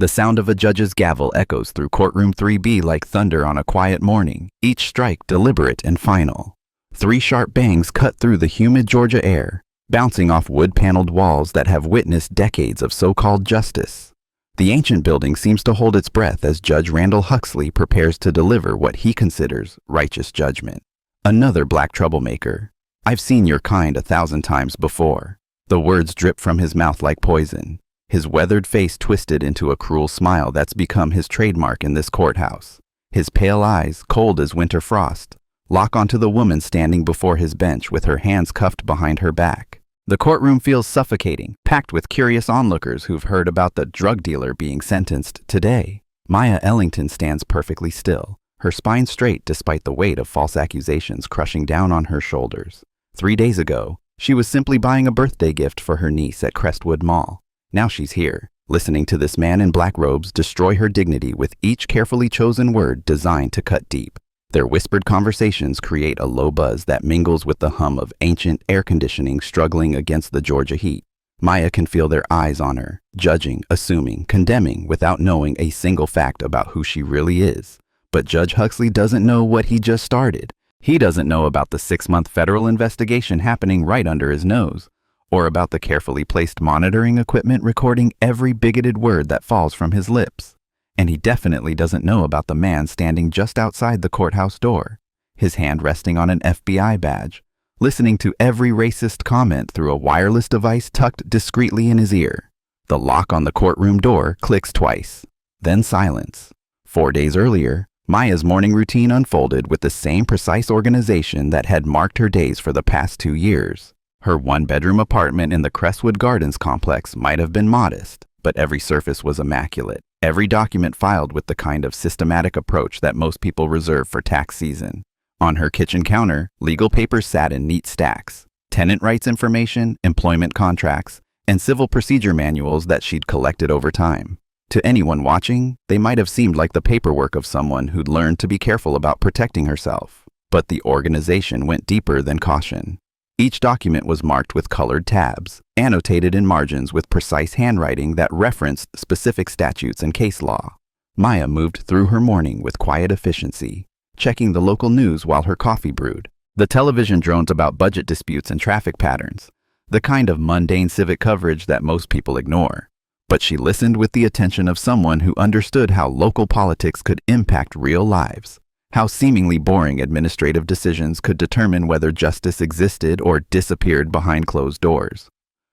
The sound of a judge's gavel echoes through courtroom 3B like thunder on a quiet morning, each strike deliberate and final. 3 sharp bangs cut through the humid Georgia air, bouncing off wood-paneled walls that have witnessed decades of so-called justice. The ancient building seems to hold its breath as Judge Randall Huxley prepares to deliver what he considers righteous judgment. Another black troublemaker. "I've seen your kind 1,000 times before." The words drip from his mouth like poison, his weathered face twisted into a cruel smile that's become his trademark in this courthouse. His pale eyes, cold as winter frost, lock onto the woman standing before his bench with her hands cuffed behind her back. The courtroom feels suffocating, packed with curious onlookers who've heard about the drug dealer being sentenced today. Maya Ellington stands perfectly still, her spine straight despite the weight of false accusations crushing down on her shoulders. 3 days ago, she was simply buying a birthday gift for her niece at Crestwood Mall. Now she's here, listening to this man in black robes destroy her dignity with each carefully chosen word designed to cut deep. Their whispered conversations create a low buzz that mingles with the hum of ancient air conditioning struggling against the Georgia heat. Maya can feel their eyes on her, judging, assuming, condemning without knowing a single fact about who she really is. But Judge Huxley doesn't know what he just started. He doesn't know about the 6-month federal investigation happening right under his nose, or about the carefully placed monitoring equipment recording every bigoted word that falls from his lips. And he definitely doesn't know about the man standing just outside the courthouse door, his hand resting on an FBI badge, listening to every racist comment through a wireless device tucked discreetly in his ear. The lock on the courtroom door clicks twice, then silence. 4 days earlier, Maya's morning routine unfolded with the same precise organization that had marked her days for the past 2 years. Her 1-bedroom apartment in the Crestwood Gardens complex might have been modest, but every surface was immaculate. Every document filed with the kind of systematic approach that most people reserve for tax season. On her kitchen counter, legal papers sat in neat stacks. Tenant rights information, employment contracts, and civil procedure manuals that she'd collected over time. To anyone watching, they might have seemed like the paperwork of someone who'd learned to be careful about protecting herself. But the organization went deeper than caution. Each document was marked with colored tabs, annotated in margins with precise handwriting that referenced specific statutes and case law. Maya moved through her morning with quiet efficiency, checking the local news while her coffee brewed. The television drones about budget disputes and traffic patterns, the kind of mundane civic coverage that most people ignore. But she listened with the attention of someone who understood how local politics could impact real lives. How seemingly boring administrative decisions could determine whether justice existed or disappeared behind closed doors.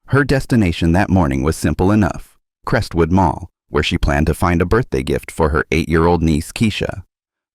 Her destination that morning was simple enough: Crestwood Mall, where she planned to find a birthday gift for her 8-year-old niece, Keisha.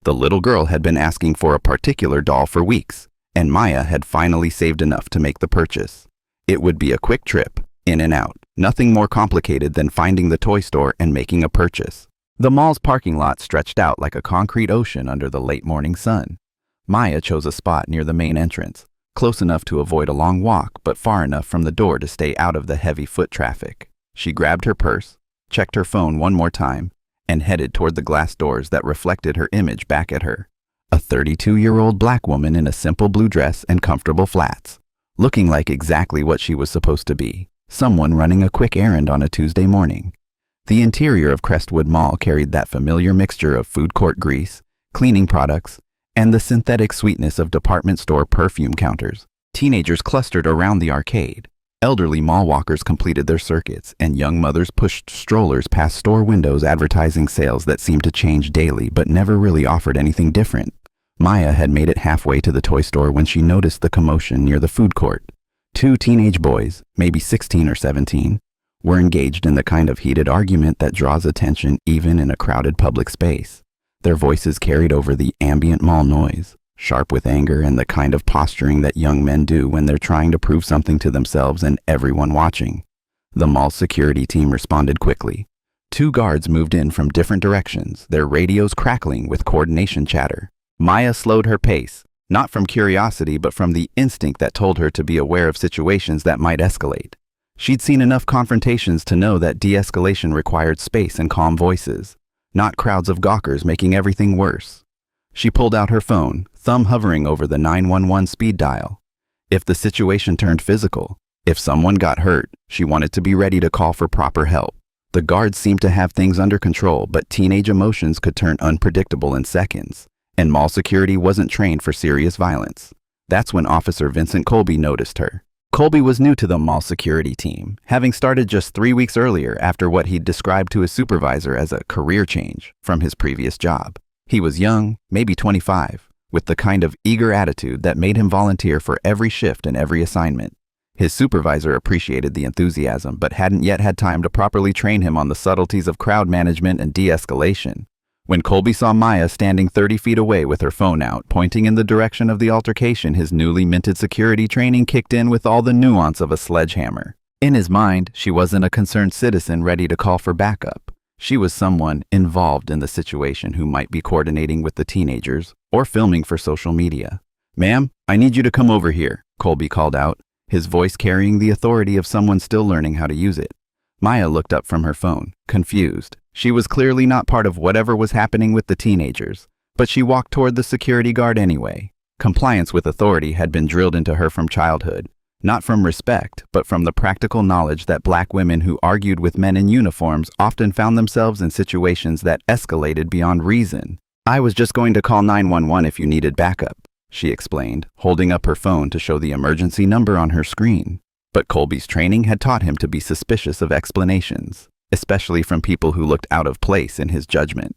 The little girl had been asking for a particular doll for weeks, and Maya had finally saved enough to make the purchase. It would be a quick trip, in and out, nothing more complicated than finding the toy store and making a purchase. The mall's parking lot stretched out like a concrete ocean under the late morning sun. Maya chose a spot near the main entrance, close enough to avoid a long walk but far enough from the door to stay out of the heavy foot traffic. She grabbed her purse, checked her phone one more time, and headed toward the glass doors that reflected her image back at her. A 32-year-old black woman in a simple blue dress and comfortable flats, looking like exactly what she was supposed to be, someone running a quick errand on a Tuesday morning. The interior of Crestwood Mall carried that familiar mixture of food court grease, cleaning products, and the synthetic sweetness of department store perfume counters. Teenagers clustered around the arcade. Elderly mall walkers completed their circuits, and young mothers pushed strollers past store windows advertising sales that seemed to change daily but never really offered anything different. Maya had made it halfway to the toy store when she noticed the commotion near the food court. 2 teenage boys, maybe 16 or 17, were engaged in the kind of heated argument that draws attention even in a crowded public space. Their voices carried over the ambient mall noise, sharp with anger and the kind of posturing that young men do when they're trying to prove something to themselves and everyone watching. The mall's security team responded quickly. 2 guards moved in from different directions, their radios crackling with coordination chatter. Maya slowed her pace, not from curiosity but from the instinct that told her to be aware of situations that might escalate. She'd seen enough confrontations to know that de-escalation required space and calm voices, not crowds of gawkers making everything worse. She pulled out her phone, thumb hovering over the 911 speed dial. If the situation turned physical, if someone got hurt, she wanted to be ready to call for proper help. The guards seemed to have things under control, but teenage emotions could turn unpredictable in seconds, and mall security wasn't trained for serious violence. That's when Officer Vincent Colby noticed her. Colby was new to the mall security team, having started just 3 weeks earlier after what he'd described to his supervisor as a career change from his previous job. He was young, maybe 25, with the kind of eager attitude that made him volunteer for every shift and every assignment. His supervisor appreciated the enthusiasm, but hadn't yet had time to properly train him on the subtleties of crowd management and de-escalation. When Colby saw Maya standing 30 feet away with her phone out, pointing in the direction of the altercation, his newly minted security training kicked in with all the nuance of a sledgehammer. In his mind, she wasn't a concerned citizen ready to call for backup. She was someone involved in the situation who might be coordinating with the teenagers or filming for social media. "Ma'am, I need you to come over here," Colby called out, his voice carrying the authority of someone still learning how to use it. Maya looked up from her phone, confused. She was clearly not part of whatever was happening with the teenagers, but she walked toward the security guard anyway. Compliance with authority had been drilled into her from childhood, not from respect, but from the practical knowledge that black women who argued with men in uniforms often found themselves in situations that escalated beyond reason. "I was just going to call 911 if you needed backup," she explained, holding up her phone to show the emergency number on her screen. But Colby's training had taught him to be suspicious of explanations, especially from people who looked out of place in his judgment.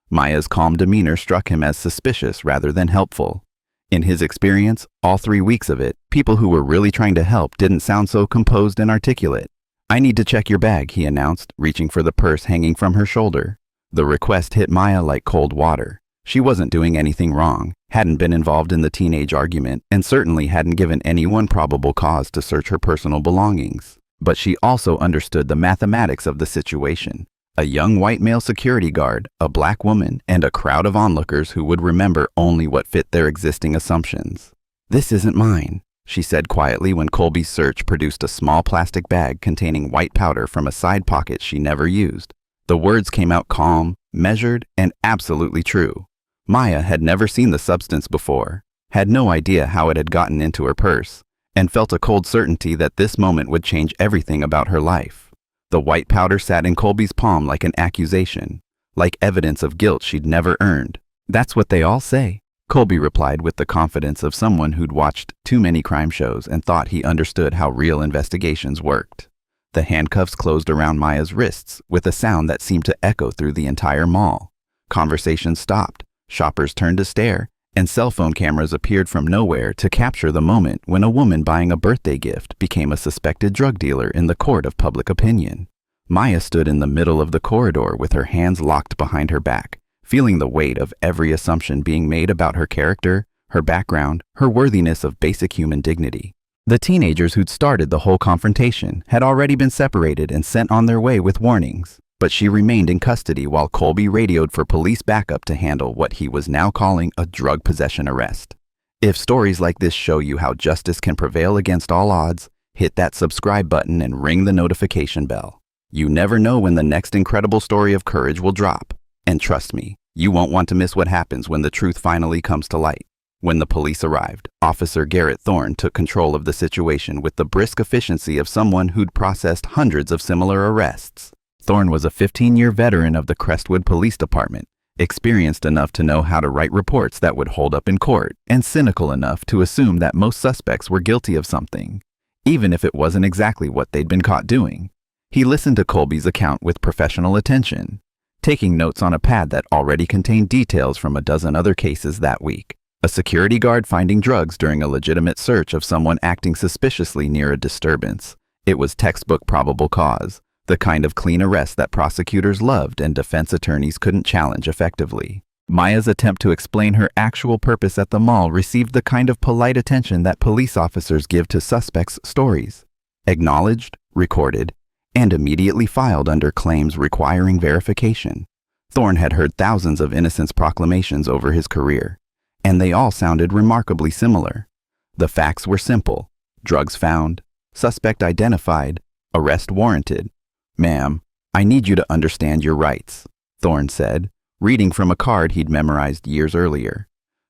Maya's calm demeanor struck him as suspicious rather than helpful. In his experience, all 3 weeks of it, people who were really trying to help didn't sound so composed and articulate. "I need to check your bag," he announced, reaching for the purse hanging from her shoulder. The request hit Maya like cold water. She wasn't doing anything wrong, hadn't been involved in the teenage argument, and certainly hadn't given anyone probable cause to search her personal belongings. But she also understood the mathematics of the situation. A young white male security guard, a black woman, and a crowd of onlookers who would remember only what fit their existing assumptions. "This isn't mine," she said quietly when Colby's search produced a small plastic bag containing white powder from a side pocket she never used. The words came out calm, measured, and absolutely true. Maya had never seen the substance before, had no idea how it had gotten into her purse, and felt a cold certainty that this moment would change everything about her life. The white powder sat in Colby's palm like an accusation, like evidence of guilt she'd never earned. "That's what they all say," Colby replied with the confidence of someone who'd watched too many crime shows and thought he understood how real investigations worked. The handcuffs closed around Maya's wrists with a sound that seemed to echo through the entire mall. Conversations stopped. Shoppers turned to stare, and cell phone cameras appeared from nowhere to capture the moment when a woman buying a birthday gift became a suspected drug dealer in the court of public opinion. Maya stood in the middle of the corridor with her hands locked behind her back, feeling the weight of every assumption being made about her character, her background, her worthiness of basic human dignity. The teenagers who'd started the whole confrontation had already been separated and sent on their way with warnings. But she remained in custody while Colby radioed for police backup to handle what he was now calling a drug possession arrest. If stories like this show you how justice can prevail against all odds, hit that subscribe button and ring the notification bell. You never know when the next incredible story of courage will drop. And trust me, you won't want to miss what happens when the truth finally comes to light. When the police arrived, Officer Garrett Thorne took control of the situation with the brisk efficiency of someone who'd processed hundreds of similar arrests. Thorne was a 15-year veteran of the Crestwood Police Department, experienced enough to know how to write reports that would hold up in court, and cynical enough to assume that most suspects were guilty of something, even if it wasn't exactly what they'd been caught doing. He listened to Colby's account with professional attention, taking notes on a pad that already contained details from a dozen other cases that week. A security guard finding drugs during a legitimate search of someone acting suspiciously near a disturbance. It was textbook probable cause. The kind of clean arrest that prosecutors loved and defense attorneys couldn't challenge effectively. Maya's attempt to explain her actual purpose at the mall received the kind of polite attention that police officers give to suspects' stories. Acknowledged, recorded, and immediately filed under claims requiring verification. Thorne had heard thousands of innocence proclamations over his career, and they all sounded remarkably similar. The facts were simple: drugs found, suspect identified, arrest warranted. "Ma'am, I need you to understand your rights," Thorne said, reading from a card he'd memorized years earlier.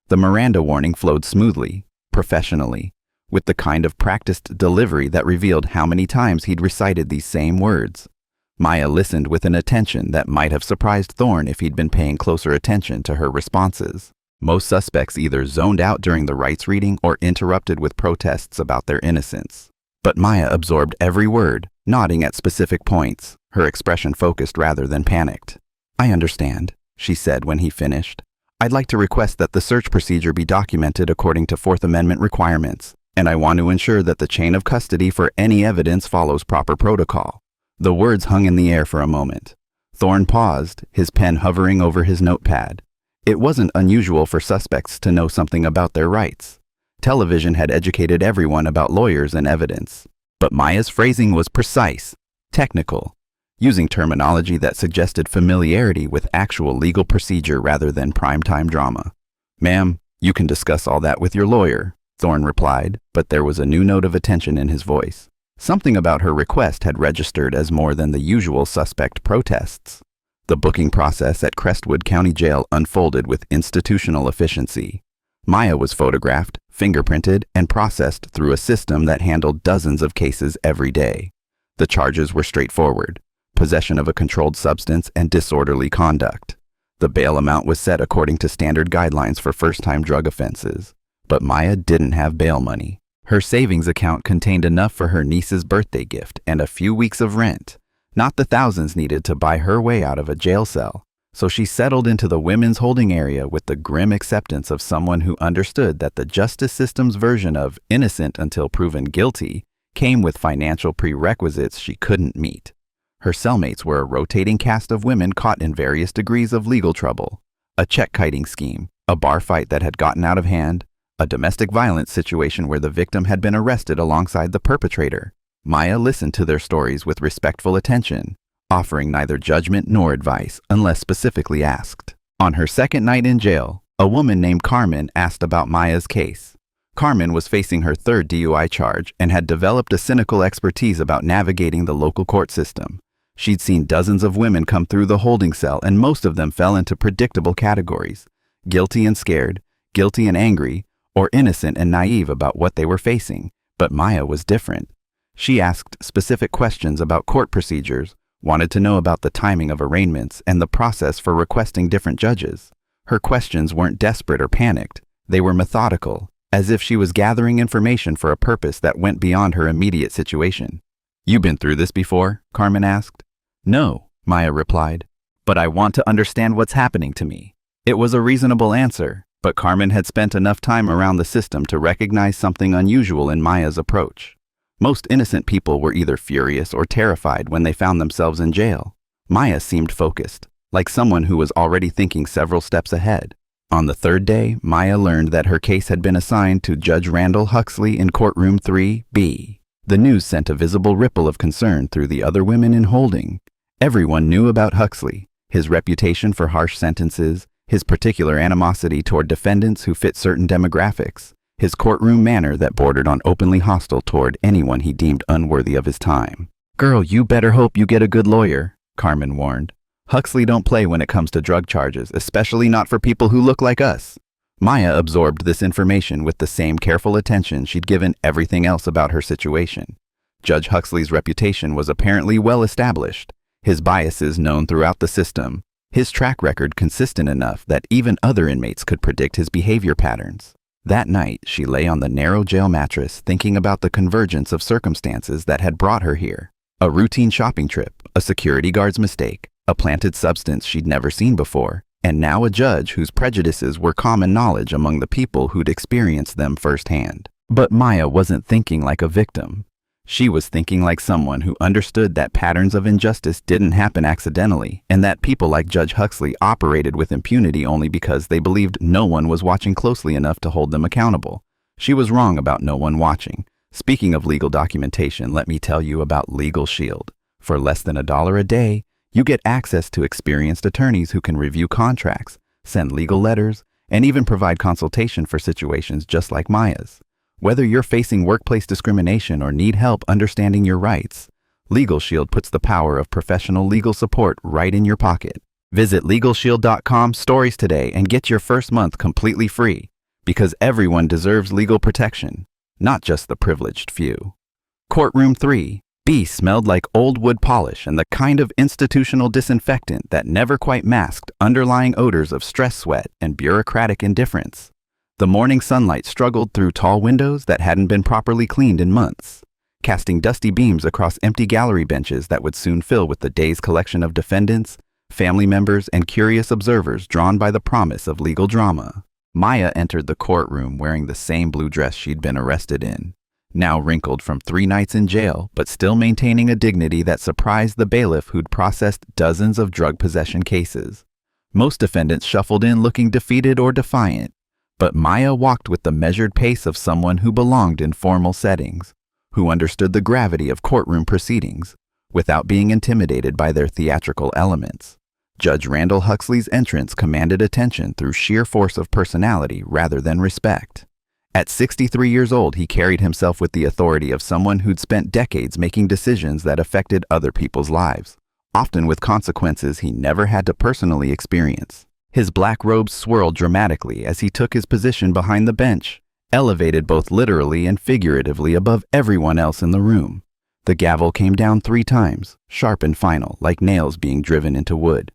The Miranda warning flowed smoothly, professionally, with the kind of practiced delivery that revealed how many times he'd recited these same words. Maya listened with an attention that might have surprised Thorne if he'd been paying closer attention to her responses. Most suspects either zoned out during the rights reading or interrupted with protests about their innocence. But Maya absorbed every word, nodding at specific points, her expression focused rather than panicked. "I understand," she said when he finished. "I'd like to request that the search procedure be documented according to Fourth Amendment requirements, and I want to ensure that the chain of custody for any evidence follows proper protocol." The words hung in the air for a moment. Thorne paused, his pen hovering over his notepad. It wasn't unusual for suspects to know something about their rights. Television had educated everyone about lawyers and evidence. But Maya's phrasing was precise, technical, using terminology that suggested familiarity with actual legal procedure rather than primetime drama. "Ma'am, you can discuss all that with your lawyer," Thorne replied, but there was a new note of attention in his voice. Something about her request had registered as more than the usual suspect protests. The booking process at Crestwood County Jail unfolded with institutional efficiency. Maya was photographed, fingerprinted, and processed through a system that handled dozens of cases every day. The charges were straightforward: possession of a controlled substance and disorderly conduct. The bail amount was set according to standard guidelines for first-time drug offenses. But Maya didn't have bail money. Her savings account contained enough for her niece's birthday gift and a few weeks of rent, not the thousands needed to buy her way out of a jail cell. So she settled into the women's holding area with the grim acceptance of someone who understood that the justice system's version of innocent until proven guilty came with financial prerequisites she couldn't meet. Her cellmates were a rotating cast of women caught in various degrees of legal trouble: a check-kiting scheme, a bar fight that had gotten out of hand, a domestic violence situation where the victim had been arrested alongside the perpetrator. Maya listened to their stories with respectful attention, offering neither judgment nor advice unless specifically asked. On her second night in jail, a woman named Carmen asked about Maya's case. Carmen was facing her third DUI charge and had developed a cynical expertise about navigating the local court system. She'd seen dozens of women come through the holding cell, and most of them fell into predictable categories: guilty and scared, guilty and angry, or innocent and naive about what they were facing. But Maya was different. She asked specific questions about court procedures, wanted to know about the timing of arraignments and the process for requesting different judges. Her questions weren't desperate or panicked. They were methodical, as if she was gathering information for a purpose that went beyond her immediate situation. "You been through this before?" Carmen asked. "No," Maya replied, "but I want to understand what's happening to me." It was a reasonable answer, but Carmen had spent enough time around the system to recognize something unusual in Maya's approach. Most innocent people were either furious or terrified when they found themselves in jail. Maya seemed focused, like someone who was already thinking several steps ahead. On the third day, Maya learned that her case had been assigned to Judge Randall Huxley in courtroom 3B. The news sent a visible ripple of concern through the other women in holding. Everyone knew about Huxley, his reputation for harsh sentences, his particular animosity toward defendants who fit certain demographics, his courtroom manner that bordered on openly hostile toward anyone he deemed unworthy of his time. "Girl, you better hope you get a good lawyer," Carmen warned. "Huxley don't play when it comes to drug charges, especially not for people who look like us." Maya absorbed this information with the same careful attention she'd given everything else about her situation. Judge Huxley's reputation was apparently well established, his biases known throughout the system, his track record consistent enough that even other inmates could predict his behavior patterns. That night, she lay on the narrow jail mattress thinking about the convergence of circumstances that had brought her here. A routine shopping trip, a security guard's mistake, a planted substance she'd never seen before, and now a judge whose prejudices were common knowledge among the people who'd experienced them firsthand. But Maya wasn't thinking like a victim. She was thinking like someone who understood that patterns of injustice didn't happen accidentally, and that people like Judge Huxley operated with impunity only because they believed no one was watching closely enough to hold them accountable. She was wrong about no one watching. Speaking of legal documentation, let me tell you about Legal Shield. For less than $1 a day, you get access to experienced attorneys who can review contracts, send legal letters, and even provide consultation for situations just like Maya's. Whether you're facing workplace discrimination or need help understanding your rights, Legal Shield puts the power of professional legal support right in your pocket. Visit LegalShield.com/stories today and get your first month completely free, because everyone deserves legal protection, not just the privileged few. Courtroom 3 B smelled like old wood polish and the kind of institutional disinfectant that never quite masked underlying odors of stress sweat and bureaucratic indifference. The morning sunlight struggled through tall windows that hadn't been properly cleaned in months, casting dusty beams across empty gallery benches that would soon fill with the day's collection of defendants, family members, and curious observers drawn by the promise of legal drama. Maya entered the courtroom wearing the same blue dress she'd been arrested in, now wrinkled from 3 nights in jail, but still maintaining a dignity that surprised the bailiff who'd processed dozens of drug possession cases. Most defendants shuffled in looking defeated or defiant, but Maya walked with the measured pace of someone who belonged in formal settings, who understood the gravity of courtroom proceedings, without being intimidated by their theatrical elements. Judge Randall Huxley's entrance commanded attention through sheer force of personality rather than respect. At 63 years old, he carried himself with the authority of someone who'd spent decades making decisions that affected other people's lives, often with consequences he never had to personally experience. His black robes swirled dramatically as he took his position behind the bench, elevated both literally and figuratively above everyone else in the room. The gavel came down 3 times, sharp and final, like nails being driven into wood.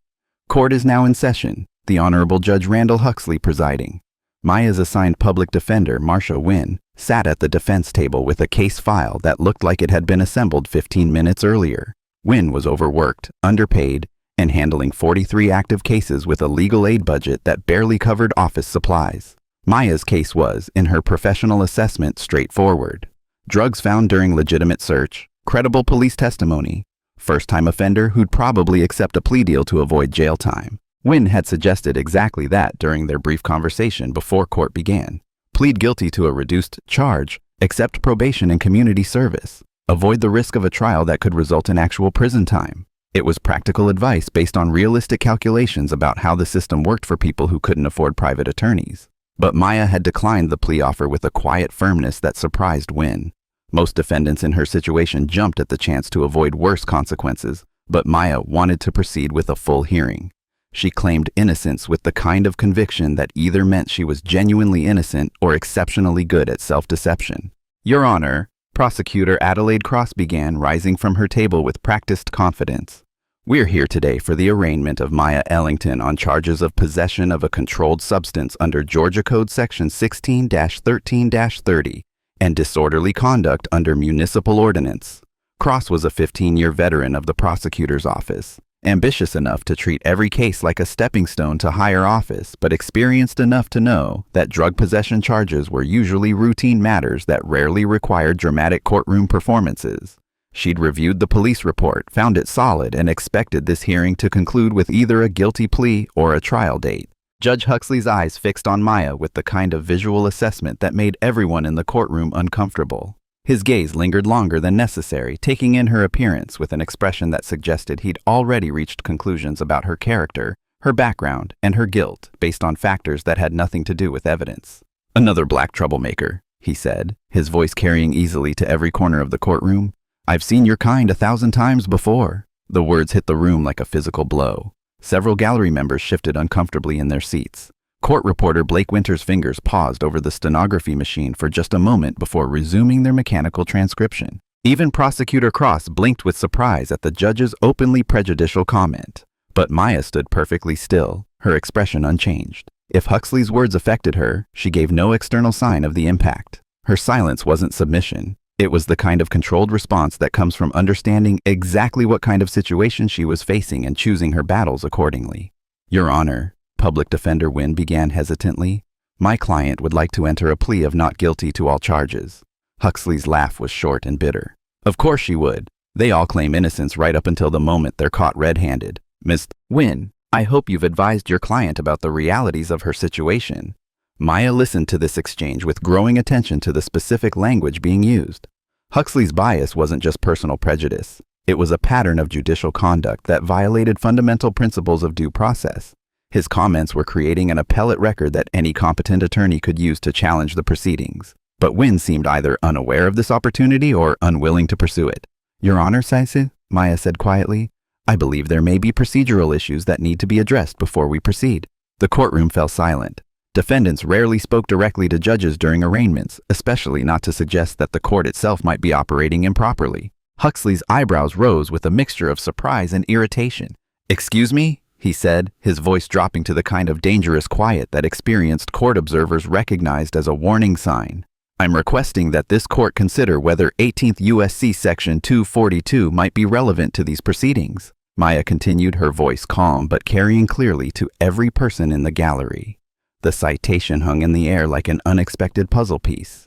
Court is now in session, the Honorable Judge Randall Huxley presiding. Maya's assigned public defender, Marcia Wynn, sat at the defense table with a case file that looked like it had been assembled 15 minutes earlier. Wynn was overworked, underpaid, and handling 43 active cases with a legal aid budget that barely covered office supplies. Maya's case was, in her professional assessment, straightforward. Drugs found during legitimate search, credible police testimony, first-time offender who'd probably accept a plea deal to avoid jail time. Wynn had suggested exactly that during their brief conversation before court began. Plead guilty to a reduced charge, accept probation and community service, avoid the risk of a trial that could result in actual prison time. It was practical advice based on realistic calculations about how the system worked for people who couldn't afford private attorneys. But Maya had declined the plea offer with a quiet firmness that surprised Wynn. Most defendants in her situation jumped at the chance to avoid worse consequences, but Maya wanted to proceed with a full hearing. She claimed innocence with the kind of conviction that either meant she was genuinely innocent or exceptionally good at self-deception. "Your Honor," Prosecutor Adelaide Cross began, rising from her table with practiced confidence. "We're here today for the arraignment of Maya Ellington on charges of possession of a controlled substance under Georgia Code Section 16-13-30 and disorderly conduct under Municipal Ordinance." Cross was a 15-year veteran of the prosecutor's office, ambitious enough to treat every case like a stepping stone to higher office, but experienced enough to know that drug possession charges were usually routine matters that rarely required dramatic courtroom performances. She'd reviewed the police report, found it solid, and expected this hearing to conclude with either a guilty plea or a trial date. Judge Huxley's eyes fixed on Maya with the kind of visual assessment that made everyone in the courtroom uncomfortable. His gaze lingered longer than necessary, taking in her appearance with an expression that suggested he'd already reached conclusions about her character, her background, and her guilt based on factors that had nothing to do with evidence. "Another black troublemaker," he said, his voice carrying easily to every corner of the courtroom. "I've seen your kind 1,000 times before." The words hit the room like a physical blow. Several gallery members shifted uncomfortably in their seats. Court reporter Blake Winter's fingers paused over the stenography machine for just a moment before resuming their mechanical transcription. Even Prosecutor Cross blinked with surprise at the judge's openly prejudicial comment. But Maya stood perfectly still, her expression unchanged. If Huxley's words affected her, she gave no external sign of the impact. Her silence wasn't submission. It was the kind of controlled response that comes from understanding exactly what kind of situation she was facing and choosing her battles accordingly. "Your Honor," Public Defender Wynn began hesitantly, "my client would like to enter a plea of not guilty to all charges." Huxley's laugh was short and bitter. "Of course she would. They all claim innocence right up until the moment they're caught red-handed. Miss Wynn, I hope you've advised your client about the realities of her situation." Maya listened to this exchange with growing attention to the specific language being used. Huxley's bias wasn't just personal prejudice. It was a pattern of judicial conduct that violated fundamental principles of due process. His comments were creating an appellate record that any competent attorney could use to challenge the proceedings. But Wynn seemed either unaware of this opportunity or unwilling to pursue it. "Your Honor, Saisi," Maya said quietly, "I believe there may be procedural issues that need to be addressed before we proceed." The courtroom fell silent. Defendants rarely spoke directly to judges during arraignments, especially not to suggest that the court itself might be operating improperly. Huxley's eyebrows rose with a mixture of surprise and irritation. "Excuse me?" he said, his voice dropping to the kind of dangerous quiet that experienced court observers recognized as a warning sign. "I'm requesting that this court consider whether 18th U.S.C. Section 242 might be relevant to these proceedings." Maya continued, her voice calm but carrying clearly to every person in the gallery. The citation hung in the air like an unexpected puzzle piece.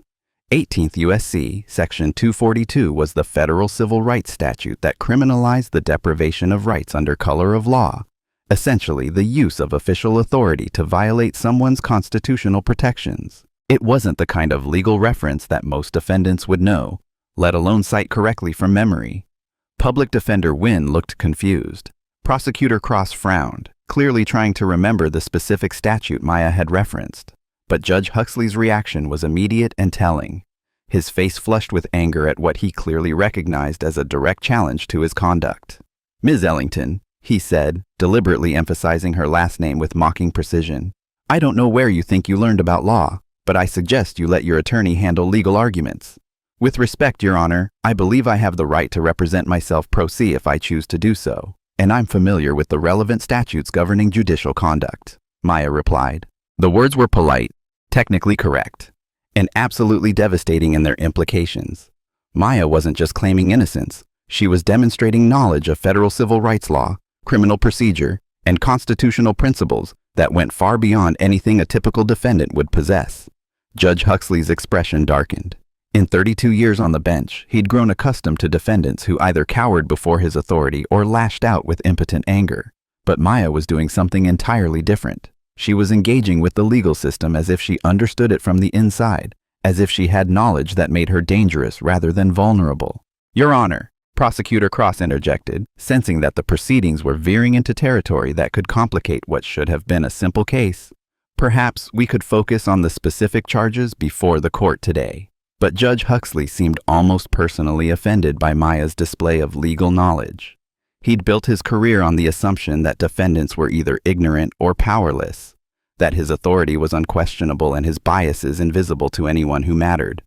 18th U.S.C. Section 242 was the federal civil rights statute that criminalized the deprivation of rights under color of law, essentially the use of official authority to violate someone's constitutional protections. It wasn't the kind of legal reference that most defendants would know, let alone cite correctly from memory. Public Defender Wynn looked confused. Prosecutor Cross frowned, clearly trying to remember the specific statute Maya had referenced. But Judge Huxley's reaction was immediate and telling. His face flushed with anger at what he clearly recognized as a direct challenge to his conduct. "Ms. Ellington," he said, deliberately emphasizing her last name with mocking precision, "I don't know where you think you learned about law, but I suggest you let your attorney handle legal arguments. With respect, Your Honor, I believe I have the right to represent myself pro se if I choose to do so, and I'm familiar with the relevant statutes governing judicial conduct," Maya replied. The words were polite, technically correct, and absolutely devastating in their implications. Maya wasn't just claiming innocence, she was demonstrating knowledge of federal civil rights law, criminal procedure, and constitutional principles that went far beyond anything a typical defendant would possess. Judge Huxley's expression darkened. In 32 years on the bench, he'd grown accustomed to defendants who either cowered before his authority or lashed out with impotent anger. But Maya was doing something entirely different. She was engaging with the legal system as if she understood it from the inside, as if she had knowledge that made her dangerous rather than vulnerable. "Your Honor," Prosecutor Cross interjected, sensing that the proceedings were veering into territory that could complicate what should have been a simple case. "Perhaps we could focus on the specific charges before the court today." But Judge Huxley seemed almost personally offended by Maya's display of legal knowledge. He'd built his career on the assumption that defendants were either ignorant or powerless, that his authority was unquestionable and his biases invisible to anyone who mattered.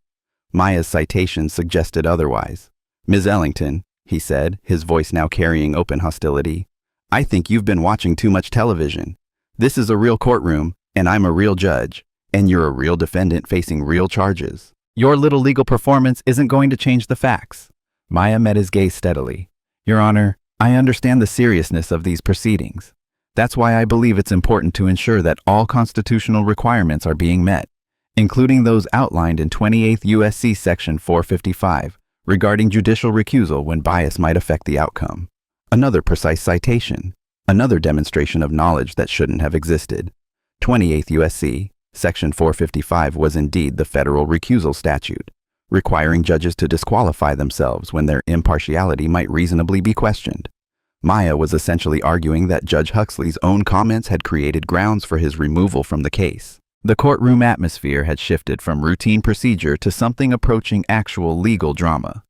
Maya's citation suggested otherwise. "Ms. Ellington," he said, his voice now carrying open hostility, "I think you've been watching too much television. This is a real courtroom, and I'm a real judge, and you're a real defendant facing real charges. Your little legal performance isn't going to change the facts." Maya met his gaze steadily. "Your Honor, I understand the seriousness of these proceedings. That's why I believe it's important to ensure that all constitutional requirements are being met, including those outlined in 28th U.S.C. Section 455, regarding judicial recusal when bias might affect the outcome." Another precise citation, another demonstration of knowledge that shouldn't have existed. 28th U.S.C. Section 455 was indeed the federal recusal statute, requiring judges to disqualify themselves when their impartiality might reasonably be questioned. Maya was essentially arguing that Judge Huxley's own comments had created grounds for his removal from the case. The courtroom atmosphere had shifted from routine procedure to something approaching actual legal drama.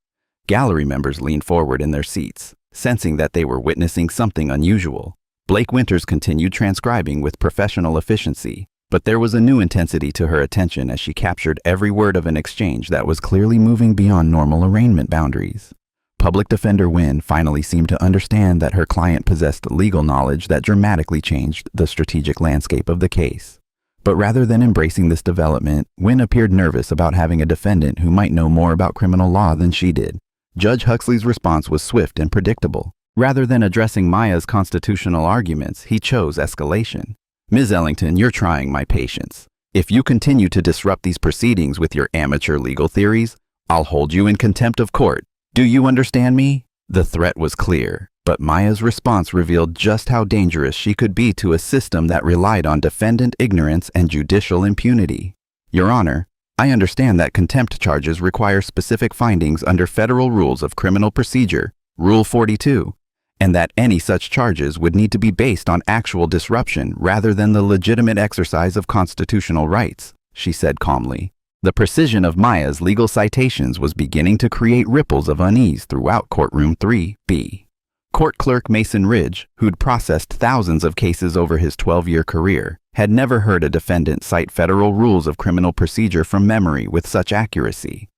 Gallery members leaned forward in their seats, sensing that they were witnessing something unusual. Blake Winters continued transcribing with professional efficiency, but there was a new intensity to her attention as she captured every word of an exchange that was clearly moving beyond normal arraignment boundaries. Public Defender Wynn finally seemed to understand that her client possessed legal knowledge that dramatically changed the strategic landscape of the case. But rather than embracing this development, Wynn appeared nervous about having a defendant who might know more about criminal law than she did. Judge Huxley's response was swift and predictable. Rather than addressing Maya's constitutional arguments, he chose escalation. "Ms. Ellington, you're trying my patience. If you continue to disrupt these proceedings with your amateur legal theories, I'll hold you in contempt of court. Do you understand me?" The threat was clear, but Maya's response revealed just how dangerous she could be to a system that relied on defendant ignorance and judicial impunity. "Your Honor, I understand that contempt charges require specific findings under federal rules of criminal procedure, Rule 42, and that any such charges would need to be based on actual disruption rather than the legitimate exercise of constitutional rights," she said calmly. The precision of Maya's legal citations was beginning to create ripples of unease throughout Courtroom 3B. Court Clerk Mason Ridge, who'd processed thousands of cases over his 12-year career, had never heard a defendant cite federal rules of criminal procedure from memory with such accuracy.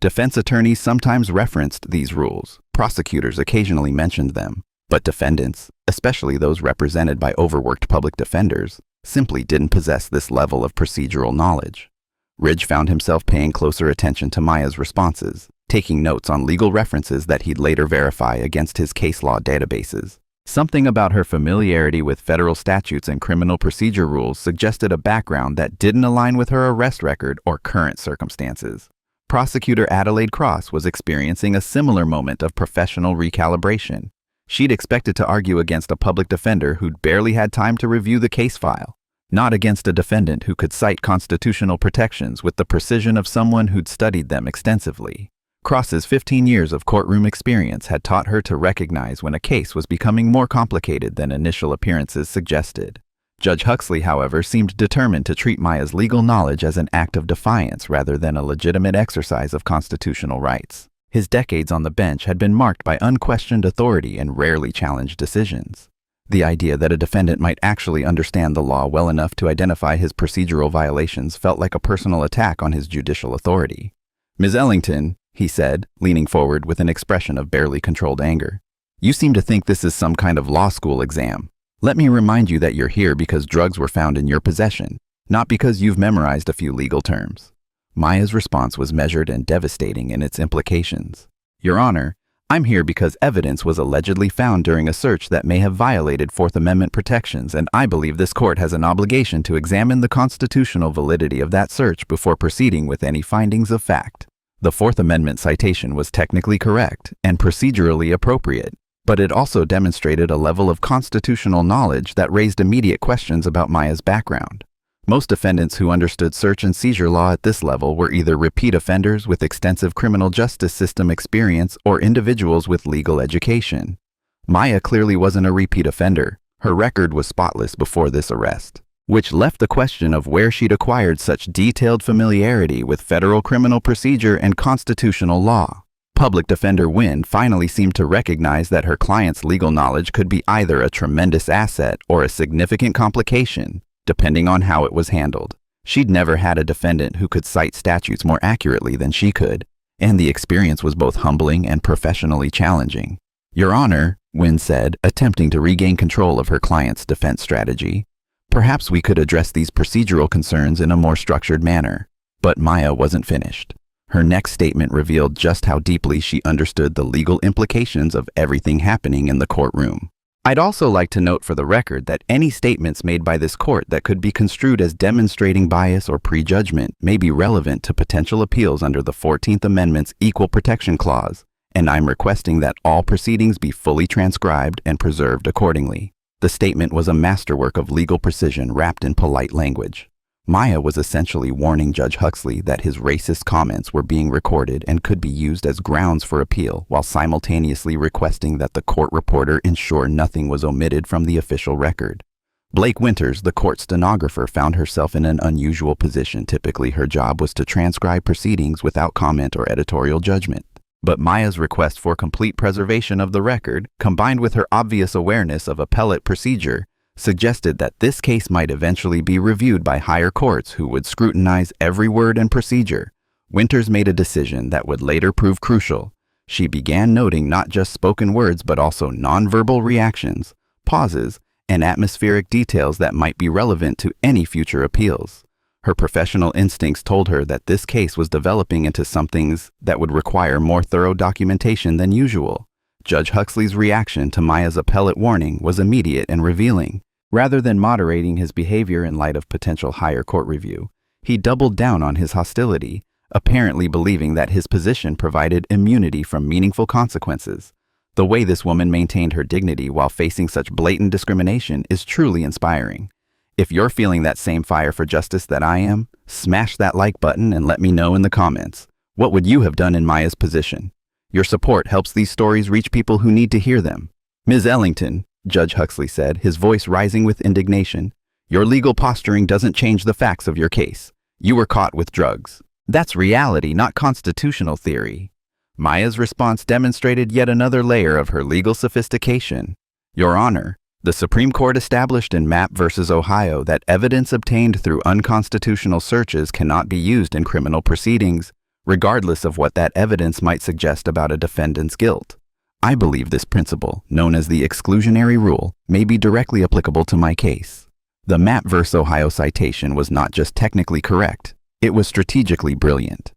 Defense attorneys sometimes referenced these rules, Prosecutors occasionally mentioned them, but defendants, especially those represented by overworked public defenders, simply didn't possess this level of procedural knowledge. Ridge found himself paying closer attention to Maya's responses, taking notes on legal references that he'd later verify against his case law databases. Something about her familiarity with federal statutes and criminal procedure rules suggested a background that didn't align with her arrest record or current circumstances. Prosecutor Adelaide Cross was experiencing a similar moment of professional recalibration. She'd expected to argue against a public defender who'd barely had time to review the case file, not against a defendant who could cite constitutional protections with the precision of someone who'd studied them extensively. Cross's 15 years of courtroom experience had taught her to recognize when a case was becoming more complicated than initial appearances suggested. Judge Huxley, however, seemed determined to treat Maya's legal knowledge as an act of defiance rather than a legitimate exercise of constitutional rights. His decades on the bench had been marked by unquestioned authority and rarely challenged decisions. The idea that a defendant might actually understand the law well enough to identify his procedural violations felt like a personal attack on his judicial authority. "Ms. Ellington," he said, leaning forward with an expression of barely controlled anger, "you seem to think this is some kind of law school exam. Let me remind you that you're here because drugs were found in your possession, not because you've memorized a few legal terms." Maya's response was measured and devastating in its implications. "Your Honor, I'm here because evidence was allegedly found during a search that may have violated Fourth Amendment protections, and I believe this court has an obligation to examine the constitutional validity of that search before proceeding with any findings of fact." The Fourth Amendment citation was technically correct and procedurally appropriate, but it also demonstrated a level of constitutional knowledge that raised immediate questions about Maya's background. Most defendants who understood search and seizure law at this level were either repeat offenders with extensive criminal justice system experience or individuals with legal education. Maya clearly wasn't a repeat offender. Her record was spotless before this arrest, which left the question of where she'd acquired such detailed familiarity with federal criminal procedure and constitutional law. Public Defender Wynn finally seemed to recognize that her client's legal knowledge could be either a tremendous asset or a significant complication, depending on how it was handled. She'd never had a defendant who could cite statutes more accurately than she could, and the experience was both humbling and professionally challenging. "Your Honor," Wynn said, attempting to regain control of her client's defense strategy, "perhaps we could address these procedural concerns in a more structured manner." But Maya wasn't finished. Her next statement revealed just how deeply she understood the legal implications of everything happening in the courtroom. "I'd also like to note for the record that any statements made by this court that could be construed as demonstrating bias or prejudgment may be relevant to potential appeals under the 14th Amendment's Equal Protection Clause, and I'm requesting that all proceedings be fully transcribed and preserved accordingly." The statement was a masterwork of legal precision wrapped in polite language. Maya was essentially warning Judge Huxley that his racist comments were being recorded and could be used as grounds for appeal, while simultaneously requesting that the court reporter ensure nothing was omitted from the official record. Blake Winters, the court stenographer, found herself in an unusual position. Typically, her job was to transcribe proceedings without comment or editorial judgment. But Maya's request for complete preservation of the record, combined with her obvious awareness of appellate procedure, suggested that this case might eventually be reviewed by higher courts who would scrutinize every word and procedure. Winters made a decision that would later prove crucial. She began noting not just spoken words but also nonverbal reactions, pauses, and atmospheric details that might be relevant to any future appeals. Her professional instincts told her that this case was developing into something that would require more thorough documentation than usual. Judge Huxley's reaction to Maya's appellate warning was immediate and revealing. Rather than moderating his behavior in light of potential higher court review, he doubled down on his hostility, apparently believing that his position provided immunity from meaningful consequences. The way this woman maintained her dignity while facing such blatant discrimination is truly inspiring. If you're feeling that same fire for justice that I am, smash that like button and let me know in the comments. What would you have done in Maya's position? Your support helps these stories reach people who need to hear them. "Ms. Ellington," Judge Huxley said, his voice rising with indignation, "your legal posturing doesn't change the facts of your case. You were caught with drugs. That's reality, not constitutional theory." Maya's response demonstrated yet another layer of her legal sophistication. "Your Honor, the Supreme Court established in Mapp v. Ohio that evidence obtained through unconstitutional searches cannot be used in criminal proceedings, regardless of what that evidence might suggest about a defendant's guilt. I believe this principle, known as the exclusionary rule, may be directly applicable to my case. The Mapp v. Ohio citation was not just technically correct, it was strategically brilliant.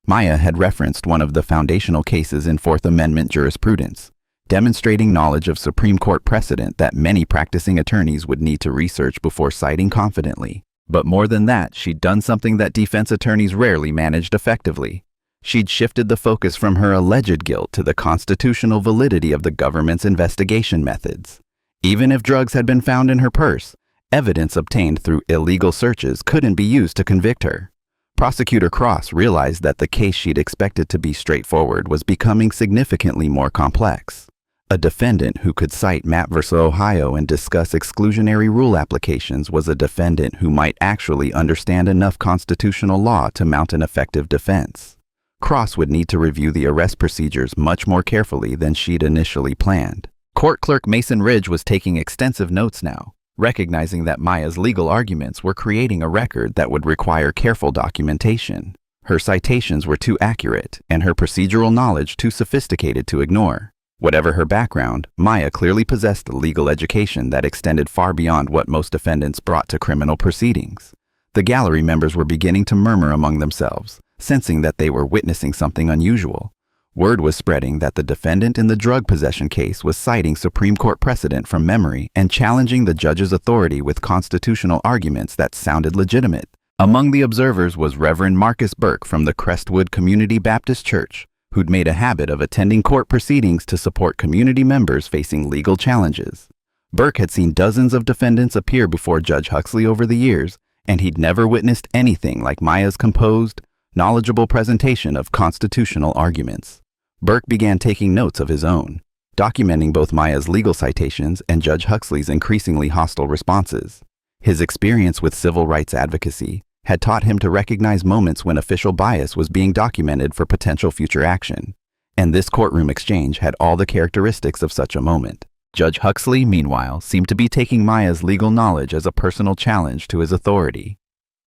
Maya had referenced one of the foundational cases in Fourth Amendment jurisprudence, demonstrating knowledge of Supreme Court precedent that many practicing attorneys would need to research before citing confidently. But more than that, she'd done something that defense attorneys rarely managed effectively. She'd shifted the focus from her alleged guilt to the constitutional validity of the government's investigation methods. Even if drugs had been found in her purse, evidence obtained through illegal searches couldn't be used to convict her. Prosecutor Cross realized that the case she'd expected to be straightforward was becoming significantly more complex. A defendant who could cite Mapp v. Ohio and discuss exclusionary rule applications was a defendant who might actually understand enough constitutional law to mount an effective defense. Cross would need to review the arrest procedures much more carefully than she'd initially planned. Court Clerk Mason Ridge was taking extensive notes now, recognizing that Maya's legal arguments were creating a record that would require careful documentation. Her citations were too accurate, and her procedural knowledge too sophisticated to ignore. Whatever her background, Maya clearly possessed a legal education that extended far beyond what most defendants brought to criminal proceedings. The gallery members were beginning to murmur among themselves, sensing that they were witnessing something unusual. Word was spreading that the defendant in the drug possession case was citing Supreme Court precedent from memory and challenging the judge's authority with constitutional arguments that sounded legitimate. Among the observers was Reverend Marcus Burke from the Crestwood Community Baptist Church, who'd made a habit of attending court proceedings to support community members facing legal challenges. Burke had seen dozens of defendants appear before Judge Huxley over the years, and he'd never witnessed anything like Maya's composed, knowledgeable presentation of constitutional arguments. Burke began taking notes of his own, documenting both Maya's legal citations and Judge Huxley's increasingly hostile responses. His experience with civil rights advocacy had taught him to recognize moments when official bias was being documented for potential future action, and this courtroom exchange had all the characteristics of such a moment. Judge Huxley, meanwhile, seemed to be taking Maya's legal knowledge as a personal challenge to his authority.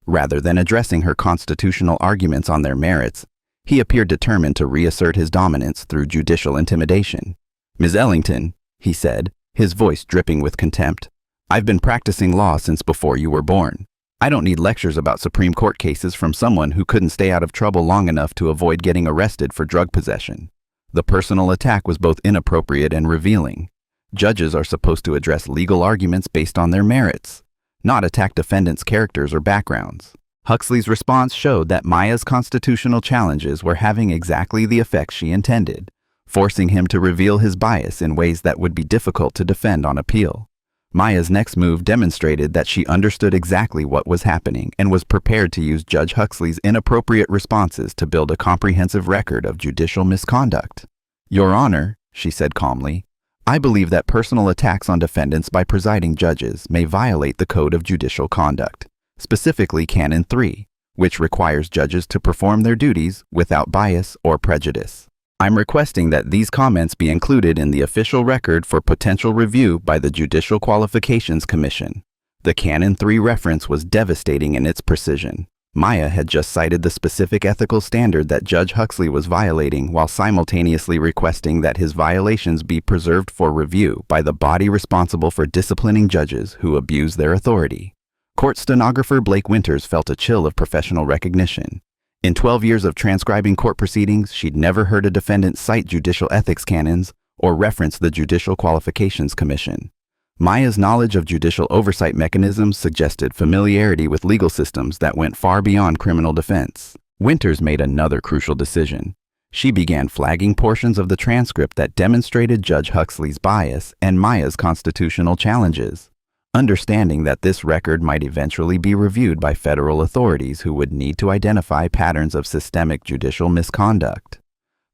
Rather than addressing her constitutional arguments on their merits, he appeared determined to reassert his dominance through judicial intimidation. "Ms. Ellington," he said, his voice dripping with contempt, "I've been practicing law since before you were born. I don't need lectures about Supreme Court cases from someone who couldn't stay out of trouble long enough to avoid getting arrested for drug possession." The personal attack was both inappropriate and revealing. Judges are supposed to address legal arguments based on their merits, not attack defendants' characters or backgrounds. Huxley's response showed that Maya's constitutional challenges were having exactly the effect she intended, forcing him to reveal his bias in ways that would be difficult to defend on appeal. Maya's next move demonstrated that she understood exactly what was happening and was prepared to use Judge Huxley's inappropriate responses to build a comprehensive record of judicial misconduct. "Your Honor," she said calmly, "I believe that personal attacks on defendants by presiding judges may violate the Code of Judicial Conduct, specifically Canon 3, which requires judges to perform their duties without bias or prejudice. I'm requesting that these comments be included in the official record for potential review by the Judicial Qualifications Commission." The Canon 3 reference was devastating in its precision. Maya had just cited the specific ethical standard that Judge Huxley was violating while simultaneously requesting that his violations be preserved for review by the body responsible for disciplining judges who abuse their authority. Court stenographer Blake Winters felt a chill of professional recognition. In 12 years of transcribing court proceedings, she'd never heard a defendant cite judicial ethics canons or reference the Judicial Qualifications Commission. Maya's knowledge of judicial oversight mechanisms suggested familiarity with legal systems that went far beyond criminal defense. Winters made another crucial decision. She began flagging portions of the transcript that demonstrated Judge Huxley's bias and Maya's constitutional challenges. Understanding that this record might eventually be reviewed by federal authorities who would need to identify patterns of systemic judicial misconduct.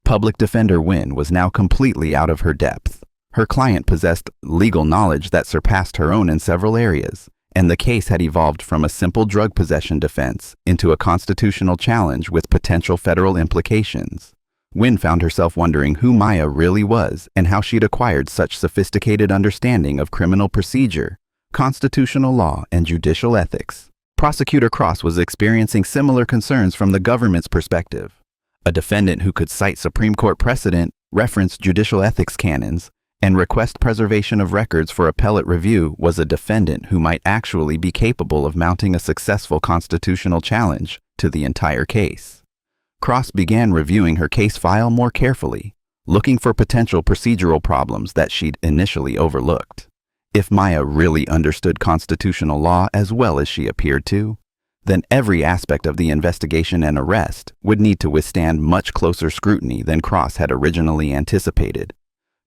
Public Defender Wynn was now completely out of her depth. Her client possessed legal knowledge that surpassed her own in several areas, and the case had evolved from a simple drug possession defense into a constitutional challenge with potential federal implications. Wynn found herself wondering who Maya really was and how she'd acquired such sophisticated understanding of criminal procedure, constitutional law, and judicial ethics. Prosecutor Cross was experiencing similar concerns from the government's perspective. A defendant who could cite Supreme Court precedent reference judicial ethics canons, and request preservation of records for appellate review was a defendant who might actually be capable of mounting a successful constitutional challenge to the entire case. Cross began reviewing her case file more carefully, looking for potential procedural problems that she'd initially overlooked. If Maya really understood constitutional law as well as she appeared to, then every aspect of the investigation and arrest would need to withstand much closer scrutiny than Cross had originally anticipated.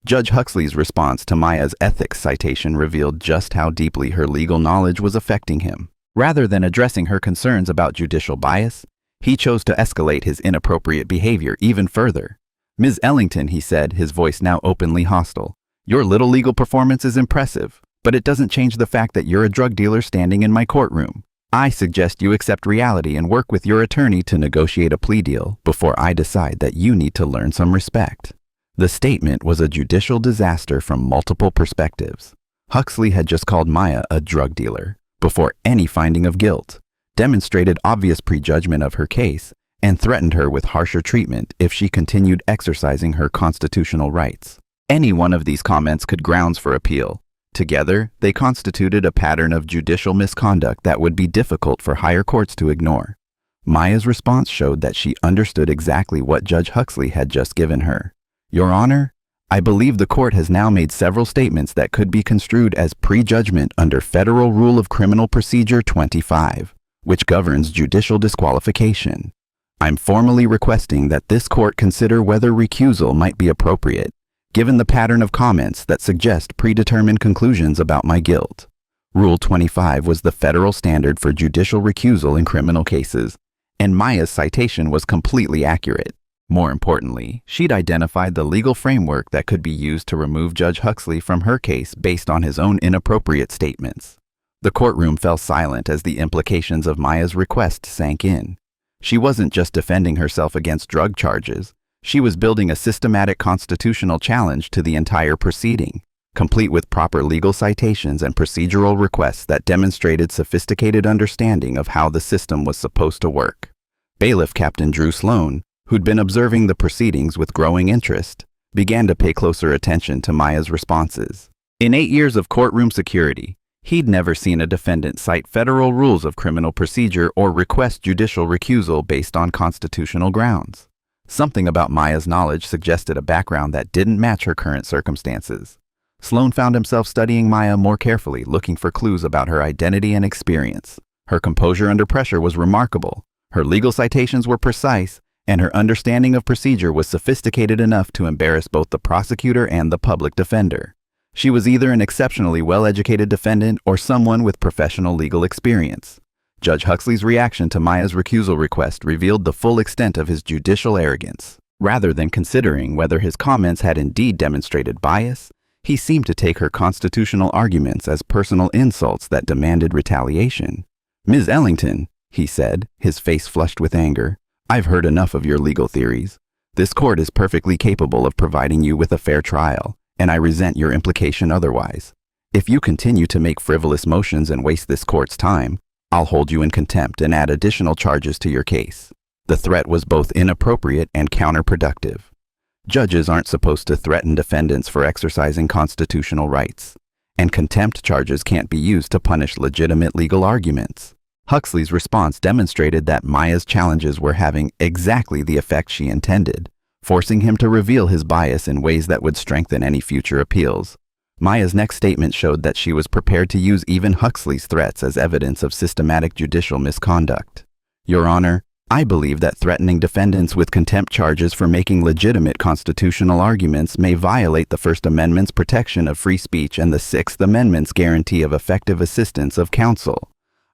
Judge Huxley's response to Maya's ethics citation revealed just how deeply her legal knowledge was affecting him. Rather than addressing her concerns about judicial bias, he chose to escalate his inappropriate behavior even further. "Ms. Ellington," he said, his voice now openly hostile, "your little legal performance is impressive, but it doesn't change the fact that you're a drug dealer standing in my courtroom. I suggest you accept reality and work with your attorney to negotiate a plea deal before I decide that you need to learn some respect." The statement was a judicial disaster from multiple perspectives. Huxley had just called Maya a drug dealer before any finding of guilt, demonstrated obvious prejudgment of her case, and threatened her with harsher treatment if she continued exercising her constitutional rights. Any one of these comments could grounds for appeal. Together, they constituted a pattern of judicial misconduct that would be difficult for higher courts to ignore. Maya's response showed that she understood exactly what Judge Huxley had just given her. "Your Honor, I believe the court has now made several statements that could be construed as prejudgment under Federal Rule of Criminal Procedure 25, which governs judicial disqualification. I'm formally requesting that this court consider whether recusal might be appropriate, given the pattern of comments that suggest predetermined conclusions about my guilt." Rule 25 was the federal standard for judicial recusal in criminal cases, and Maya's citation was completely accurate. More importantly, she'd identified the legal framework that could be used to remove Judge Huxley from her case based on his own inappropriate statements. The courtroom fell silent as the implications of Maya's request sank in. She wasn't just defending herself against drug charges. She was building a systematic constitutional challenge to the entire proceeding, complete with proper legal citations and procedural requests that demonstrated sophisticated understanding of how the system was supposed to work. Bailiff Captain Drew Sloan, who'd been observing the proceedings with growing interest, began to pay closer attention to Maya's responses. In 8 years of courtroom security, he'd never seen a defendant cite federal rules of criminal procedure or request judicial recusal based on constitutional grounds. Something about Maya's knowledge suggested a background that didn't match her current circumstances. Sloan found himself studying Maya more carefully, looking for clues about her identity and experience. Her composure under pressure was remarkable, her legal citations were precise, and her understanding of procedure was sophisticated enough to embarrass both the prosecutor and the public defender. She was either an exceptionally well-educated defendant or someone with professional legal experience. Judge Huxley's reaction to Maya's recusal request revealed the full extent of his judicial arrogance. Rather than considering whether his comments had indeed demonstrated bias, he seemed to take her constitutional arguments as personal insults that demanded retaliation. "Ms. Ellington," he said, his face flushed with anger, "I've heard enough of your legal theories. This court is perfectly capable of providing you with a fair trial, and I resent your implication otherwise. If you continue to make frivolous motions and waste this court's time, I'll hold you in contempt and add additional charges to your case." The threat was both inappropriate and counterproductive. Judges aren't supposed to threaten defendants for exercising constitutional rights, and contempt charges can't be used to punish legitimate legal arguments. Huxley's response demonstrated that Maya's challenges were having exactly the effect she intended, forcing him to reveal his bias in ways that would strengthen any future appeals. Maya's next statement showed that she was prepared to use even Huxley's threats as evidence of systematic judicial misconduct. "Your Honor, I believe that threatening defendants with contempt charges for making legitimate constitutional arguments may violate the First Amendment's protection of free speech and the Sixth Amendment's guarantee of effective assistance of counsel.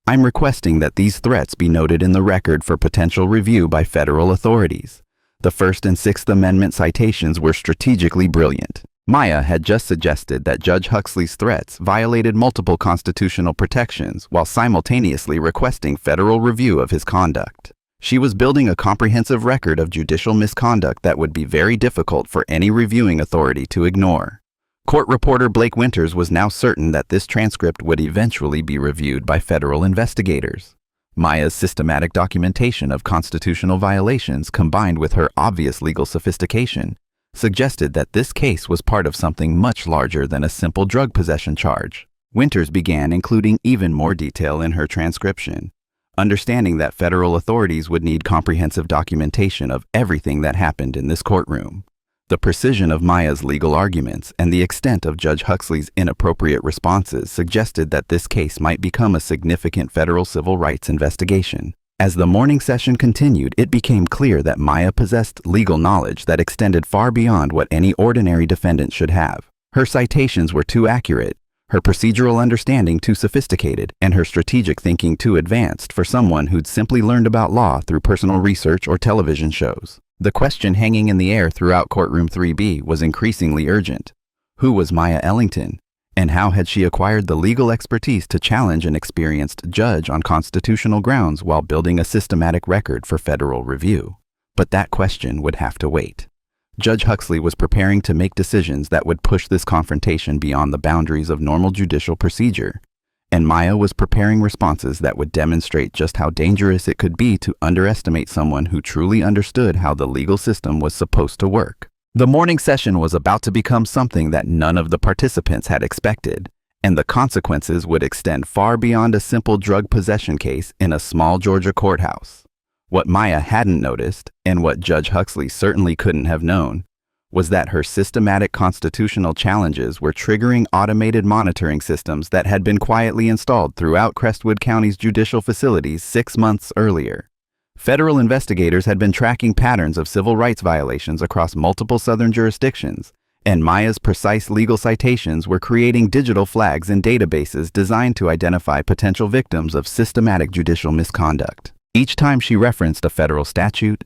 I'm requesting that these threats be noted in the record for potential review by federal authorities. The First and Sixth Amendment citations were strategically brilliant." Maya had just suggested that Judge Huxley's threats violated multiple constitutional protections while simultaneously requesting federal review of his conduct. She was building a comprehensive record of judicial misconduct that would be very difficult for any reviewing authority to ignore. Court reporter Blake Winters was now certain that this transcript would eventually be reviewed by federal investigators. Maya's systematic documentation of constitutional violations, combined with her obvious legal sophistication, suggested that this case was part of something much larger than a simple drug possession charge. Winters began including even more detail in her transcription, understanding that federal authorities would need comprehensive documentation of everything that happened in this courtroom. The precision of Maya's legal arguments and the extent of Judge Huxley's inappropriate responses suggested that this case might become a significant federal civil rights investigation. As the morning session continued, it became clear that Maya possessed legal knowledge that extended far beyond what any ordinary defendant should have. Her citations were too accurate, her procedural understanding too sophisticated, and her strategic thinking too advanced for someone who'd simply learned about law through personal research or television shows. The question hanging in the air throughout Courtroom 3B was increasingly urgent. Who was Maya Ellington, and how had she acquired the legal expertise to challenge an experienced judge on constitutional grounds while building a systematic record for federal review? But that question would have to wait. Judge Huxley was preparing to make decisions that would push this confrontation beyond the boundaries of normal judicial procedure, and Maya was preparing responses that would demonstrate just how dangerous it could be to underestimate someone who truly understood how the legal system was supposed to work. The morning session was about to become something that none of the participants had expected, and the consequences would extend far beyond a simple drug possession case in a small Georgia courthouse. What Maya hadn't noticed, and what Judge Huxley certainly couldn't have known, was that her systematic constitutional challenges were triggering automated monitoring systems that had been quietly installed throughout Crestwood County's judicial facilities 6 months earlier. Federal investigators had been tracking patterns of civil rights violations across multiple southern jurisdictions, and Maya's precise legal citations were creating digital flags in databases designed to identify potential victims of systematic judicial misconduct. Each time she referenced a federal statute,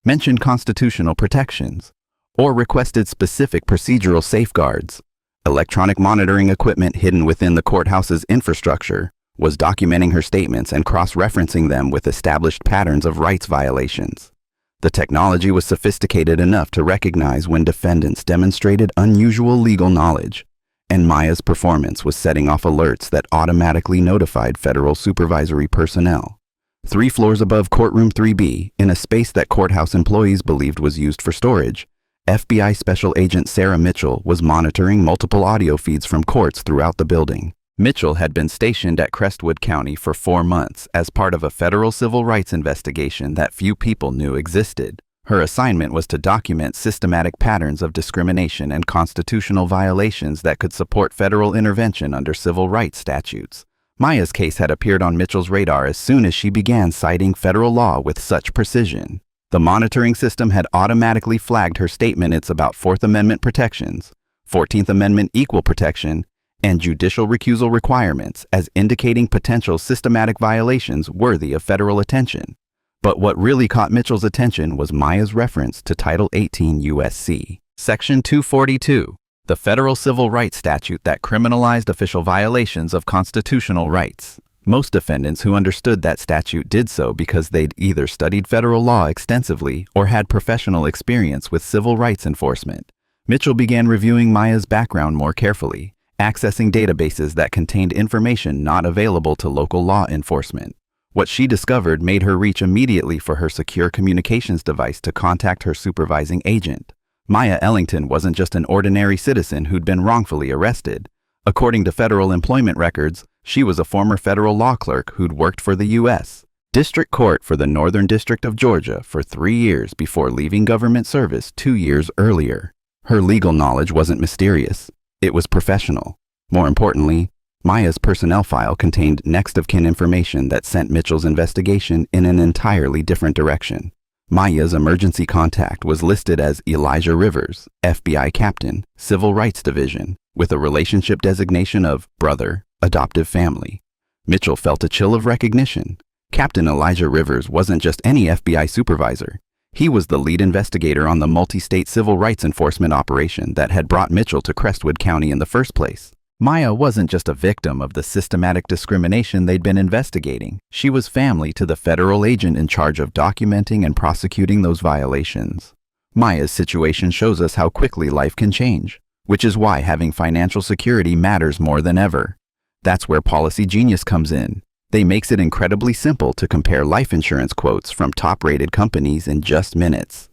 mentioned constitutional protections, or requested specific procedural safeguards, electronic monitoring equipment hidden within the courthouse's infrastructure was documenting her statements and cross-referencing them with established patterns of rights violations. The technology was sophisticated enough to recognize when defendants demonstrated unusual legal knowledge, and Maya's performance was setting off alerts that automatically notified federal supervisory personnel. 3 floors above Courtroom 3B, in a space that courthouse employees believed was used for storage, FBI Special Agent Sarah Mitchell was monitoring multiple audio feeds from courts throughout the building. Mitchell had been stationed at Crestwood County for 4 months as part of a federal civil rights investigation that few people knew existed. Her assignment was to document systematic patterns of discrimination and constitutional violations that could support federal intervention under civil rights statutes. Maya's case had appeared on Mitchell's radar as soon as she began citing federal law with such precision. The monitoring system had automatically flagged her statements about Fourth Amendment protections, 14th Amendment equal protection, and judicial recusal requirements as indicating potential systematic violations worthy of federal attention. But what really caught Mitchell's attention was Maya's reference to Title 18 U.S.C. Section 242, the federal civil rights statute that criminalized official violations of constitutional rights. Most defendants who understood that statute did so because they'd either studied federal law extensively or had professional experience with civil rights enforcement. Mitchell began reviewing Maya's background more carefully, accessing databases that contained information not available to local law enforcement. What she discovered made her reach immediately for her secure communications device to contact her supervising agent. Maya Ellington wasn't just an ordinary citizen who'd been wrongfully arrested. According to federal employment records, she was a former federal law clerk who'd worked for the U.S. District Court for the Northern District of Georgia for 3 years before leaving government service 2 years earlier. Her legal knowledge wasn't mysterious. It was professional. More importantly, Maya's personnel file contained next-of-kin information that sent Mitchell's investigation in an entirely different direction. Maya's emergency contact was listed as Elijah Rivers, FBI Captain, Civil Rights Division, with a relationship designation of brother, adoptive family. Mitchell felt a chill of recognition. Captain Elijah Rivers wasn't just any FBI supervisor. He was the lead investigator on the multi-state civil rights enforcement operation that had brought Mitchell to Crestwood County in the first place. Maya wasn't just a victim of the systematic discrimination they'd been investigating. She was family to the federal agent in charge of documenting and prosecuting those violations. Maya's situation shows us how quickly life can change, which is why having financial security matters more than ever. That's where Policy Genius comes in. They makes it incredibly simple to compare life insurance quotes from top-rated companies in just minutes.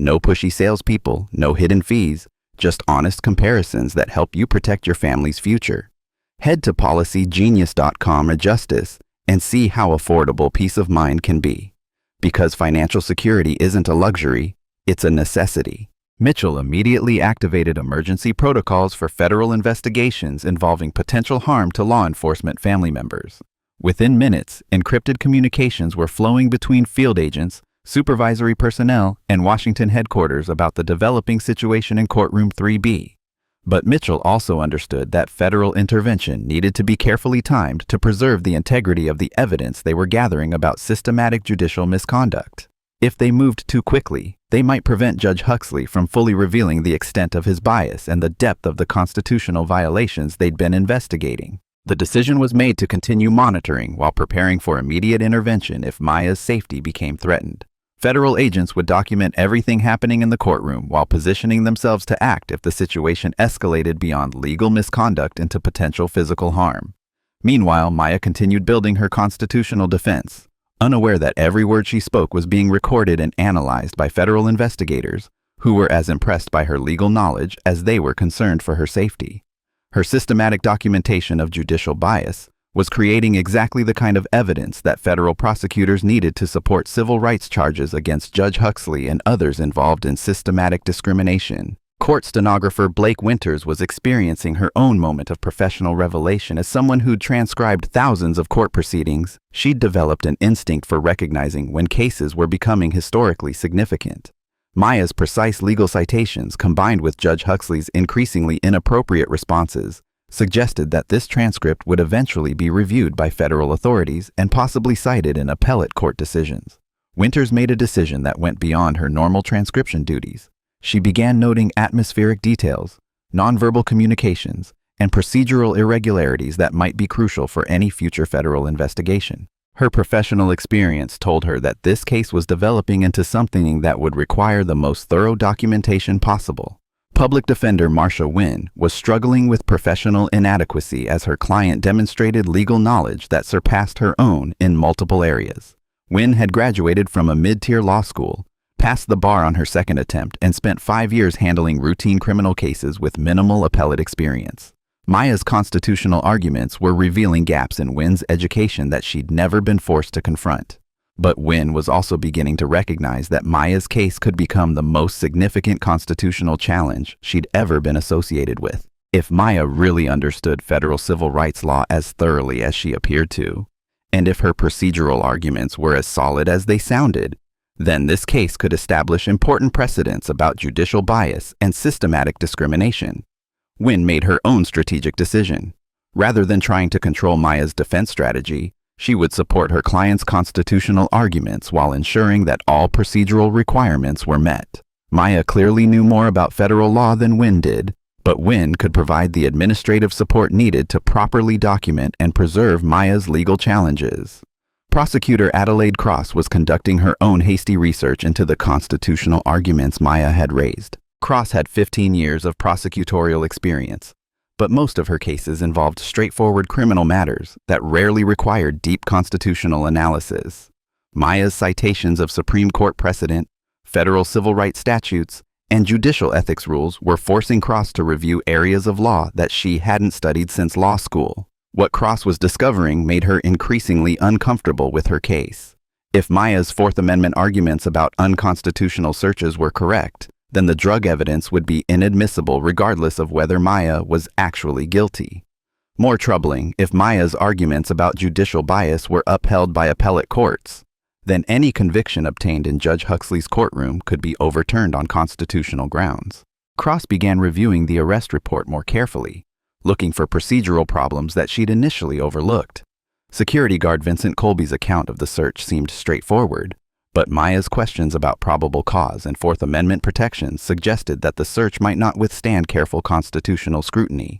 No pushy salespeople, no hidden fees, just honest comparisons that help you protect your family's future. Head to policygenius.com/justice and see how affordable peace of mind can be. Because financial security isn't a luxury, it's a necessity. Mitchell immediately activated emergency protocols for federal investigations involving potential harm to law enforcement family members. Within minutes, encrypted communications were flowing between field agents, supervisory personnel, and Washington headquarters about the developing situation in courtroom 3B. But Mitchell also understood that federal intervention needed to be carefully timed to preserve the integrity of the evidence they were gathering about systematic judicial misconduct. If they moved too quickly, they might prevent Judge Huxley from fully revealing the extent of his bias and the depth of the constitutional violations they'd been investigating. The decision was made to continue monitoring while preparing for immediate intervention if Maya's safety became threatened. Federal agents would document everything happening in the courtroom while positioning themselves to act if the situation escalated beyond legal misconduct into potential physical harm. Meanwhile, Maya continued building her constitutional defense, unaware that every word she spoke was being recorded and analyzed by federal investigators who were as impressed by her legal knowledge as they were concerned for her safety. Her systematic documentation of judicial bias was creating exactly the kind of evidence that federal prosecutors needed to support civil rights charges against Judge Huxley and others involved in systematic discrimination. Court stenographer Blake Winters was experiencing her own moment of professional revelation. As someone who'd transcribed thousands of court proceedings, she'd developed an instinct for recognizing when cases were becoming historically significant. Maya's precise legal citations, combined with Judge Huxley's increasingly inappropriate responses, suggested that this transcript would eventually be reviewed by federal authorities and possibly cited in appellate court decisions. Winters made a decision that went beyond her normal transcription duties. She began noting atmospheric details, nonverbal communications, and procedural irregularities that might be crucial for any future federal investigation. Her professional experience told her that this case was developing into something that would require the most thorough documentation possible. Public defender Marcia Wynn was struggling with professional inadequacy as her client demonstrated legal knowledge that surpassed her own in multiple areas. Wynn had graduated from a mid-tier law school, passed the bar on her second attempt, and spent 5 years handling routine criminal cases with minimal appellate experience. Maya's constitutional arguments were revealing gaps in Wynn's education that she'd never been forced to confront. But Wynn was also beginning to recognize that Maya's case could become the most significant constitutional challenge she'd ever been associated with. If Maya really understood federal civil rights law as thoroughly as she appeared to, and if her procedural arguments were as solid as they sounded, then this case could establish important precedents about judicial bias and systematic discrimination. Wynn made her own strategic decision. Rather than trying to control Maya's defense strategy, she would support her client's constitutional arguments while ensuring that all procedural requirements were met. Maya clearly knew more about federal law than Wynn did, but Wynn could provide the administrative support needed to properly document and preserve Maya's legal challenges. Prosecutor Adelaide Cross was conducting her own hasty research into the constitutional arguments Maya had raised. Cross had 15 years of prosecutorial experience, but most of her cases involved straightforward criminal matters that rarely required deep constitutional analysis. Maya's citations of Supreme Court precedent, federal civil rights statutes, and judicial ethics rules were forcing Cross to review areas of law that she hadn't studied since law school. What Cross was discovering made her increasingly uncomfortable with her case. If Maya's Fourth Amendment arguments about unconstitutional searches were correct, then the drug evidence would be inadmissible regardless of whether Maya was actually guilty. More troubling, if Maya's arguments about judicial bias were upheld by appellate courts, then any conviction obtained in Judge Huxley's courtroom could be overturned on constitutional grounds. Cross began reviewing the arrest report more carefully, looking for procedural problems that she'd initially overlooked. Security guard Vincent Colby's account of the search seemed straightforward, but Maya's questions about probable cause and Fourth Amendment protections suggested that the search might not withstand careful constitutional scrutiny.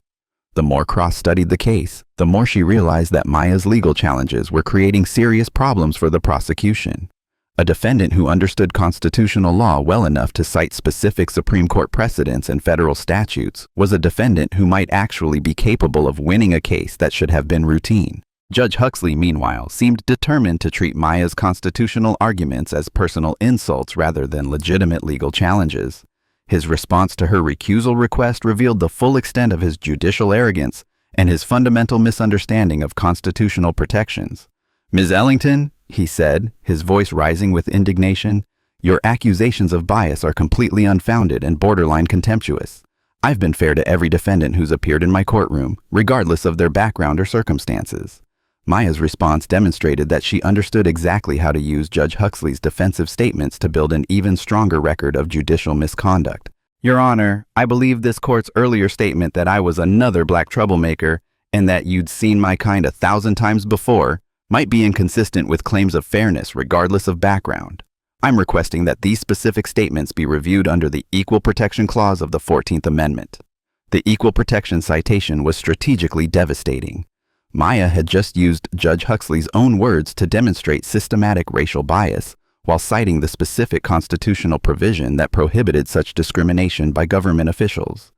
The more Cross studied the case, the more she realized that Maya's legal challenges were creating serious problems for the prosecution. A defendant who understood constitutional law well enough to cite specific Supreme Court precedents and federal statutes was a defendant who might actually be capable of winning a case that should have been routine. Judge Huxley, meanwhile, seemed determined to treat Maya's constitutional arguments as personal insults rather than legitimate legal challenges. His response to her recusal request revealed the full extent of his judicial arrogance and his fundamental misunderstanding of constitutional protections. "Ms. Ellington," he said, his voice rising with indignation, "your accusations of bias are completely unfounded and borderline contemptuous. I've been fair to every defendant who's appeared in my courtroom, regardless of their background or circumstances." Maya's response demonstrated that she understood exactly how to use Judge Huxley's defensive statements to build an even stronger record of judicial misconduct. "Your Honor, I believe this court's earlier statement that I was another black troublemaker and that you'd seen my kind 1,000 times before might be inconsistent with claims of fairness regardless of background. I'm requesting that these specific statements be reviewed under the Equal Protection Clause of the 14th Amendment." The equal protection citation was strategically devastating. Maya had just used Judge Huxley's own words to demonstrate systematic racial bias, while citing the specific constitutional provision that prohibited such discrimination by government officials.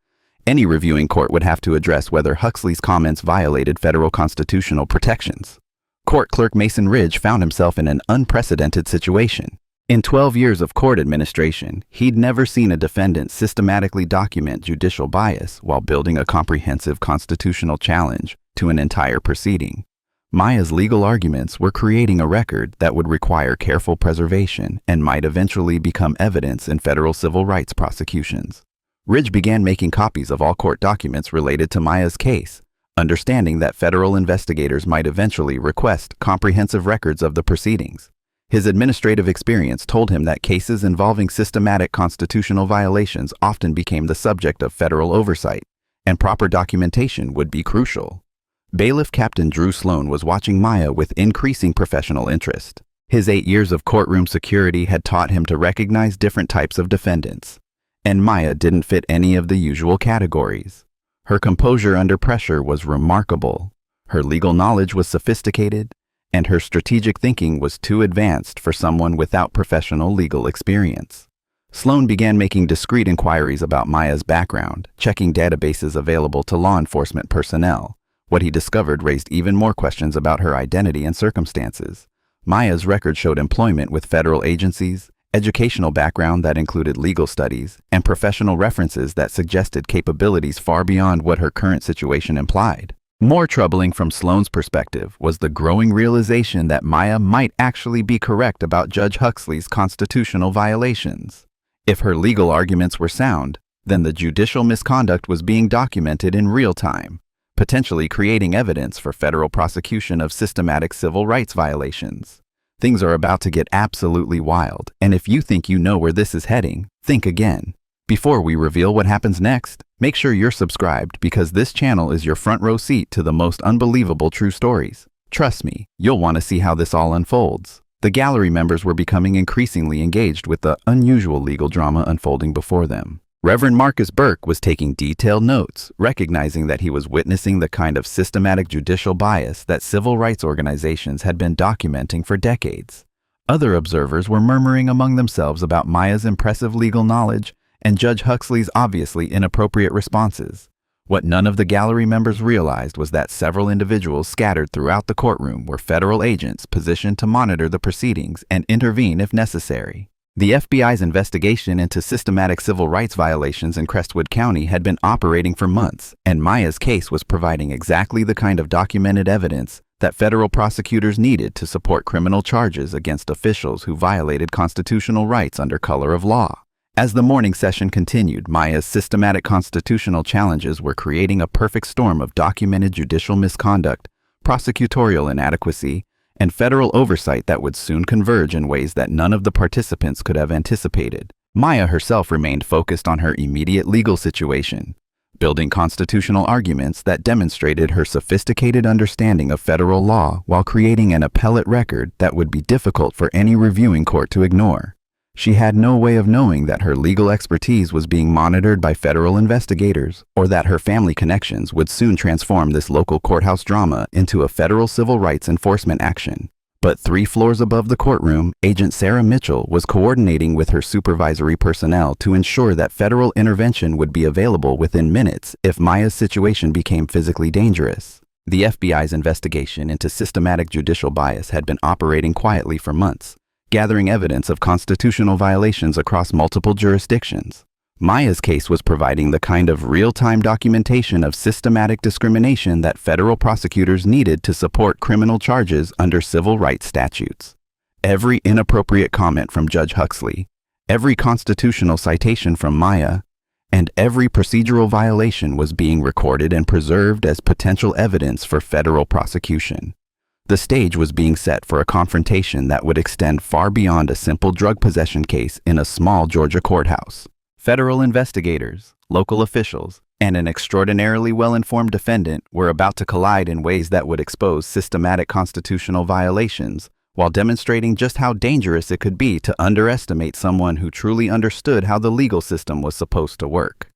Any reviewing court would have to address whether Huxley's comments violated federal constitutional protections. Court Clerk Mason Ridge found himself in an unprecedented situation. In 12 years of court administration, he'd never seen a defendant systematically document judicial bias while building a comprehensive constitutional challenge to an entire proceeding. Maya's legal arguments were creating a record that would require careful preservation and might eventually become evidence in federal civil rights prosecutions. Ridge began making copies of all court documents related to Maya's case, understanding that federal investigators might eventually request comprehensive records of the proceedings. His administrative experience told him that cases involving systematic constitutional violations often became the subject of federal oversight, and proper documentation would be crucial. Bailiff Captain Drew Sloan was watching Maya with increasing professional interest. His 8 years of courtroom security had taught him to recognize different types of defendants, and Maya didn't fit any of the usual categories. Her composure under pressure was remarkable. Her legal knowledge was sophisticated, and her strategic thinking was too advanced for someone without professional legal experience. Sloan began making discreet inquiries about Maya's background, checking databases available to law enforcement personnel. What he discovered raised even more questions about her identity and circumstances. Maya's record showed employment with federal agencies, educational background that included legal studies, and professional references that suggested capabilities far beyond what her current situation implied. More troubling from Sloan's perspective was the growing realization that Maya might actually be correct about Judge Huxley's constitutional violations. If her legal arguments were sound, then the judicial misconduct was being documented in real time, potentially creating evidence for federal prosecution of systematic civil rights violations. Things are about to get absolutely wild, and if you think you know where this is heading, think again. Before we reveal what happens next, make sure you're subscribed because this channel is your front row seat to the most unbelievable true stories. Trust me, you'll want to see how this all unfolds. The gallery members were becoming increasingly engaged with the unusual legal drama unfolding before them. Reverend Marcus Burke was taking detailed notes, recognizing that he was witnessing the kind of systematic judicial bias that civil rights organizations had been documenting for decades. Other observers were murmuring among themselves about Maya's impressive legal knowledge and Judge Huxley's obviously inappropriate responses. What none of the gallery members realized was that several individuals scattered throughout the courtroom were federal agents positioned to monitor the proceedings and intervene if necessary. The FBI's investigation into systematic civil rights violations in Crestwood County had been operating for months, and Maya's case was providing exactly the kind of documented evidence that federal prosecutors needed to support criminal charges against officials who violated constitutional rights under color of law. As the morning session continued, Maya's systematic constitutional challenges were creating a perfect storm of documented judicial misconduct, prosecutorial inadequacy, and federal oversight that would soon converge in ways that none of the participants could have anticipated. Maya herself remained focused on her immediate legal situation, building constitutional arguments that demonstrated her sophisticated understanding of federal law while creating an appellate record that would be difficult for any reviewing court to ignore. She had no way of knowing that her legal expertise was being monitored by federal investigators, or that her family connections would soon transform this local courthouse drama into a federal civil rights enforcement action. But 3 floors above the courtroom, Agent Sarah Mitchell was coordinating with her supervisory personnel to ensure that federal intervention would be available within minutes if Maya's situation became physically dangerous. The FBI's investigation into systematic judicial bias had been operating quietly for months, gathering evidence of constitutional violations across multiple jurisdictions. Maya's case was providing the kind of real-time documentation of systematic discrimination that federal prosecutors needed to support criminal charges under civil rights statutes. Every inappropriate comment from Judge Huxley, every constitutional citation from Maya, and every procedural violation was being recorded and preserved as potential evidence for federal prosecution. The stage was being set for a confrontation that would extend far beyond a simple drug possession case in a small Georgia courthouse. Federal investigators, local officials, and an extraordinarily well-informed defendant were about to collide in ways that would expose systematic constitutional violations, while demonstrating just how dangerous it could be to underestimate someone who truly understood how the legal system was supposed to work.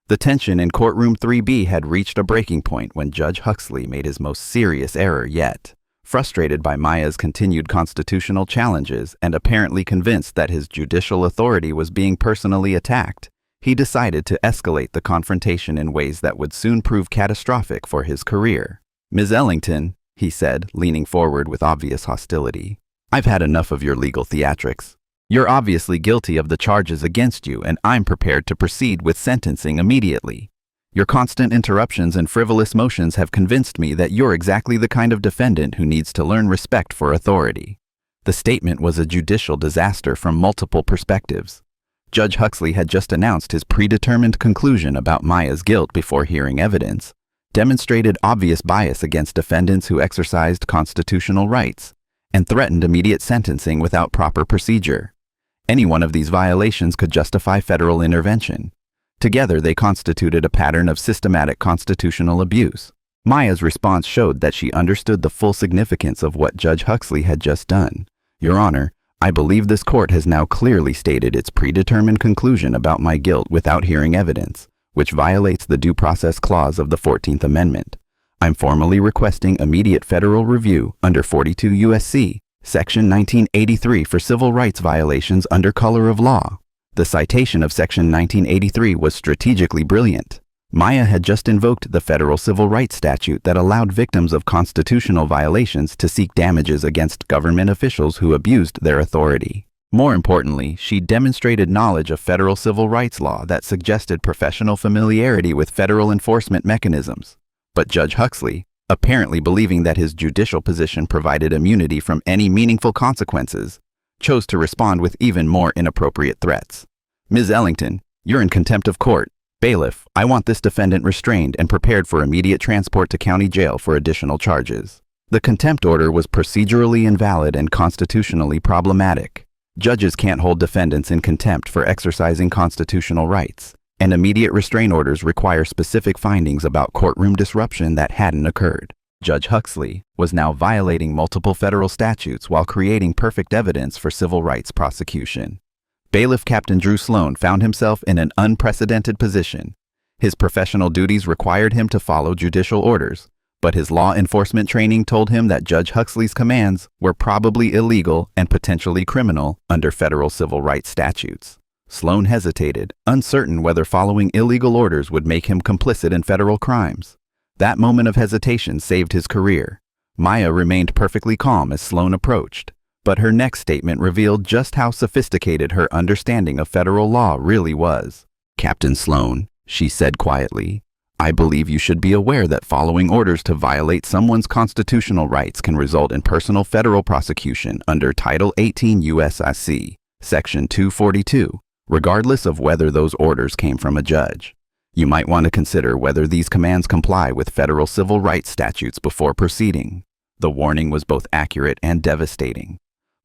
The tension in courtroom 3B had reached a breaking point when Judge Huxley made his most serious error yet. Frustrated by Maya's continued constitutional challenges and apparently convinced that his judicial authority was being personally attacked, he decided to escalate the confrontation in ways that would soon prove catastrophic for his career. "Ms. Ellington," he said, leaning forward with obvious hostility, "I've had enough of your legal theatrics. You're obviously guilty of the charges against you, and I'm prepared to proceed with sentencing immediately. Your constant interruptions and frivolous motions have convinced me that you're exactly the kind of defendant who needs to learn respect for authority." The statement was a judicial disaster from multiple perspectives. Judge Huxley had just announced his predetermined conclusion about Maya's guilt before hearing evidence, demonstrated obvious bias against defendants who exercised constitutional rights, and threatened immediate sentencing without proper procedure. Any one of these violations could justify federal intervention. Together, they constituted a pattern of systematic constitutional abuse. Maya's response showed that she understood the full significance of what Judge Huxley had just done. "Your Honor, I believe this court has now clearly stated its predetermined conclusion about my guilt without hearing evidence, which violates the Due Process Clause of the 14th Amendment. I'm formally requesting immediate federal review under 42 U.S.C. Section 1983 for civil rights violations under color of law." The citation of Section 1983 was strategically brilliant. Maya had just invoked the federal civil rights statute that allowed victims of constitutional violations to seek damages against government officials who abused their authority. More importantly, she demonstrated knowledge of federal civil rights law that suggested professional familiarity with federal enforcement mechanisms. But Judge Huxley, apparently believing that his judicial position provided immunity from any meaningful consequences, chose to respond with even more inappropriate threats. "Ms. Ellington, you're in contempt of court. Bailiff, I want this defendant restrained and prepared for immediate transport to county jail for additional charges." The contempt order was procedurally invalid and constitutionally problematic. Judges can't hold defendants in contempt for exercising constitutional rights, and immediate restraint orders require specific findings about courtroom disruption that hadn't occurred. Judge Huxley was now violating multiple federal statutes while creating perfect evidence for civil rights prosecution. Bailiff Captain Drew Sloan found himself in an unprecedented position. His professional duties required him to follow judicial orders, but his law enforcement training told him that Judge Huxley's commands were probably illegal and potentially criminal under federal civil rights statutes. Sloan hesitated, uncertain whether following illegal orders would make him complicit in federal crimes. That moment of hesitation saved his career. Maya remained perfectly calm as Sloan approached, but her next statement revealed just how sophisticated her understanding of federal law really was. "Captain Sloan," she said quietly, "I believe you should be aware that following orders to violate someone's constitutional rights can result in personal federal prosecution under Title 18 U.S.C. Section 242, regardless of whether those orders came from a judge. You might want to consider whether these commands comply with federal civil rights statutes before proceeding." The warning was both accurate and devastating.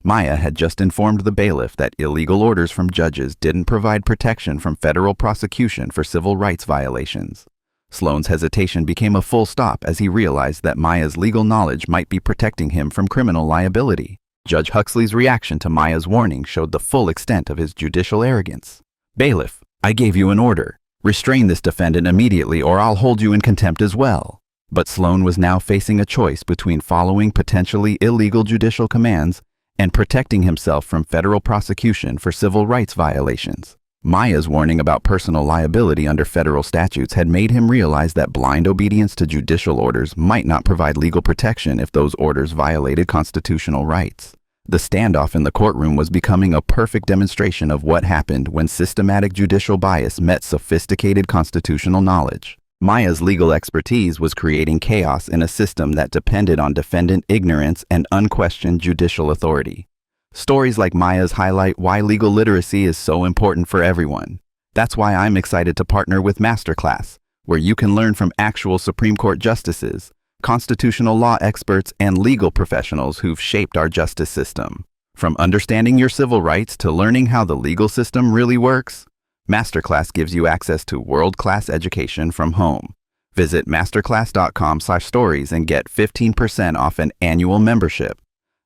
Maya had just informed the bailiff that illegal orders from judges didn't provide protection from federal prosecution for civil rights violations. Sloan's hesitation became a full stop as he realized that Maya's legal knowledge might be protecting him from criminal liability. Judge Huxley's reaction to Maya's warning showed the full extent of his judicial arrogance. "Bailiff, I gave you an order. Restrain this defendant immediately or I'll hold you in contempt as well." But Sloan was now facing a choice between following potentially illegal judicial commands and protecting himself from federal prosecution for civil rights violations. Maya's warning about personal liability under federal statutes had made him realize that blind obedience to judicial orders might not provide legal protection if those orders violated constitutional rights. The standoff in the courtroom was becoming a perfect demonstration of what happened when systematic judicial bias met sophisticated constitutional knowledge. Maya's legal expertise was creating chaos in a system that depended on defendant ignorance and unquestioned judicial authority. Stories like Maya's highlight why legal literacy is so important for everyone. That's why I'm excited to partner with Masterclass, where you can learn from actual Supreme Court justices, constitutional law experts, and legal professionals who've shaped our justice system. From understanding your civil rights to learning how the legal system really works, Masterclass gives you access to world-class education from home. Visit masterclass.com/stories and get 15% off an annual membership.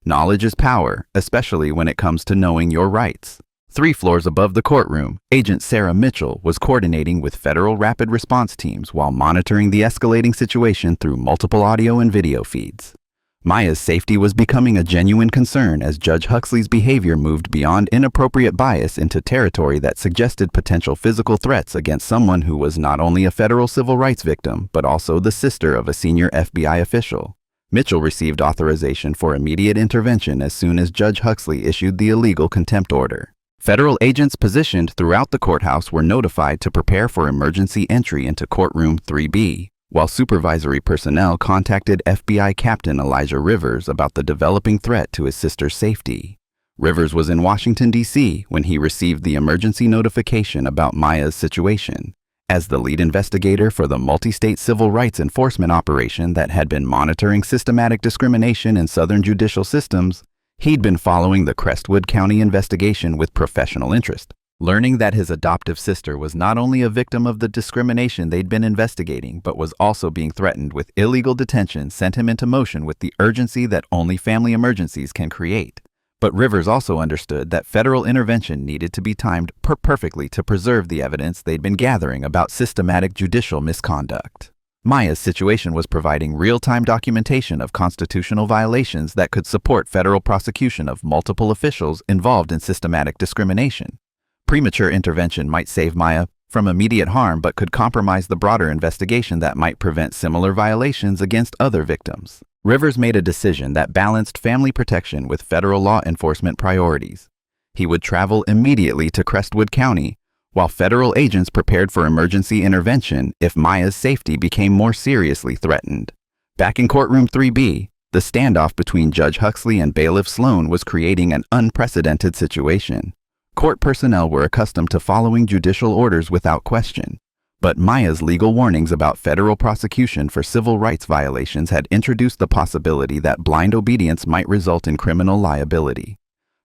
Knowledge is power, especially when it comes to knowing your rights. 3 floors above the courtroom, Agent Sarah Mitchell was coordinating with federal rapid response teams while monitoring the escalating situation through multiple audio and video feeds. Maya's safety was becoming a genuine concern as Judge Huxley's behavior moved beyond inappropriate bias into territory that suggested potential physical threats against someone who was not only a federal civil rights victim, but also the sister of a senior FBI official. Mitchell received authorization for immediate intervention as soon as Judge Huxley issued the illegal contempt order. Federal agents positioned throughout the courthouse were notified to prepare for emergency entry into courtroom 3B, while supervisory personnel contacted FBI Captain Elijah Rivers about the developing threat to his sister's safety. Rivers was in Washington, D.C. when he received the emergency notification about Maya's situation. As the lead investigator for the multi-state civil rights enforcement operation that had been monitoring systematic discrimination in Southern judicial systems, he'd been following the Crestwood County investigation with professional interest. Learning that his adoptive sister was not only a victim of the discrimination they'd been investigating, but was also being threatened with illegal detention sent him into motion with the urgency that only family emergencies can create. But Rivers also understood that federal intervention needed to be timed perfectly to preserve the evidence they'd been gathering about systematic judicial misconduct. Maya's situation was providing real-time documentation of constitutional violations that could support federal prosecution of multiple officials involved in systematic discrimination. Premature intervention might save Maya from immediate harm but could compromise the broader investigation that might prevent similar violations against other victims. Rivers made a decision that balanced family protection with federal law enforcement priorities. He would travel immediately to Crestwood County, while federal agents prepared for emergency intervention if Maya's safety became more seriously threatened. Back in courtroom 3B, the standoff between Judge Huxley and Bailiff Sloan was creating an unprecedented situation. Court personnel were accustomed to following judicial orders without question, but Maya's legal warnings about federal prosecution for civil rights violations had introduced the possibility that blind obedience might result in criminal liability.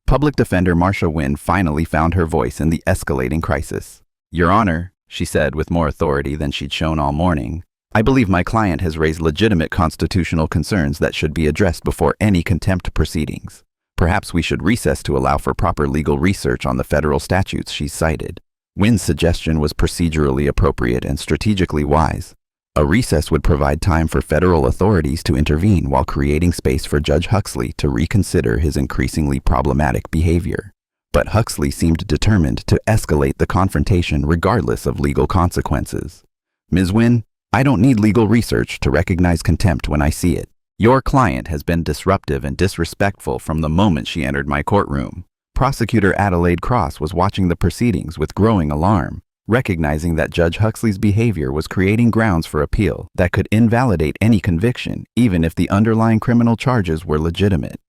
Public Defender Marcia Wynn finally found her voice in the escalating crisis. "Your Honor," she said with more authority than she'd shown all morning, "I believe my client has raised legitimate constitutional concerns that should be addressed before any contempt proceedings. Perhaps we should recess to allow for proper legal research on the federal statutes she cited." Wynn's suggestion was procedurally appropriate and strategically wise. A recess would provide time for federal authorities to intervene while creating space for Judge Huxley to reconsider his increasingly problematic behavior. But Huxley seemed determined to escalate the confrontation regardless of legal consequences. "Ms. Wynn, I don't need legal research to recognize contempt when I see it. Your client has been disruptive and disrespectful from the moment she entered my courtroom." Prosecutor Adelaide Cross was watching the proceedings with growing alarm, recognizing that Judge Huxley's behavior was creating grounds for appeal that could invalidate any conviction, even if the underlying criminal charges were legitimate.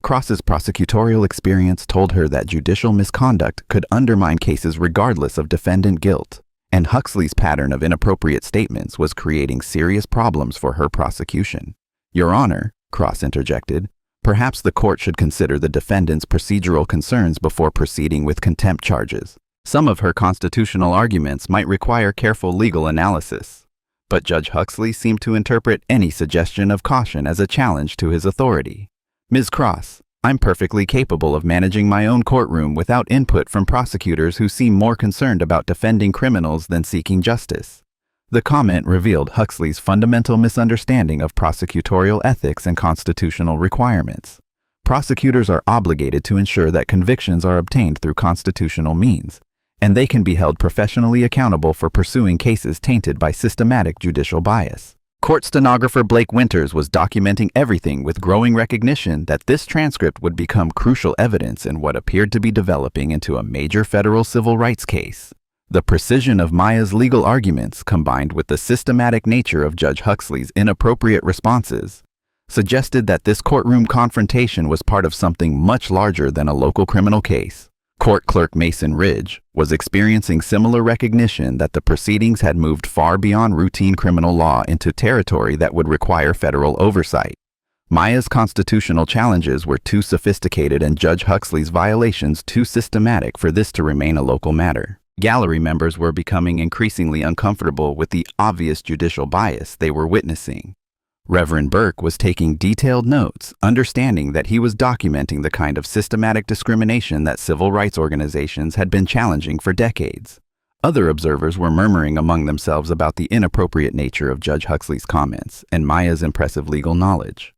Cross's prosecutorial experience told her that judicial misconduct could undermine cases regardless of defendant guilt, and Huxley's pattern of inappropriate statements was creating serious problems for her prosecution. "Your Honor," Cross interjected, "perhaps the court should consider the defendant's procedural concerns before proceeding with contempt charges. Some of her constitutional arguments might require careful legal analysis." But Judge Huxley seemed to interpret any suggestion of caution as a challenge to his authority. "Ms. Cross, I'm perfectly capable of managing my own courtroom without input from prosecutors who seem more concerned about defending criminals than seeking justice." The comment revealed Huxley's fundamental misunderstanding of prosecutorial ethics and constitutional requirements. Prosecutors are obligated to ensure that convictions are obtained through constitutional means, and they can be held professionally accountable for pursuing cases tainted by systematic judicial bias. Court stenographer Blake Winters was documenting everything with growing recognition that this transcript would become crucial evidence in what appeared to be developing into a major federal civil rights case. The precision of Maya's legal arguments, combined with the systematic nature of Judge Huxley's inappropriate responses, suggested that this courtroom confrontation was part of something much larger than a local criminal case. Court Clerk Mason Ridge was experiencing similar recognition that the proceedings had moved far beyond routine criminal law into territory that would require federal oversight. Maya's constitutional challenges were too sophisticated and Judge Huxley's violations too systematic for this to remain a local matter. Gallery members were becoming increasingly uncomfortable with the obvious judicial bias they were witnessing. Reverend Burke was taking detailed notes, understanding that he was documenting the kind of systematic discrimination that civil rights organizations had been challenging for decades. Other observers were murmuring among themselves about the inappropriate nature of Judge Huxley's comments and Maya's impressive legal knowledge.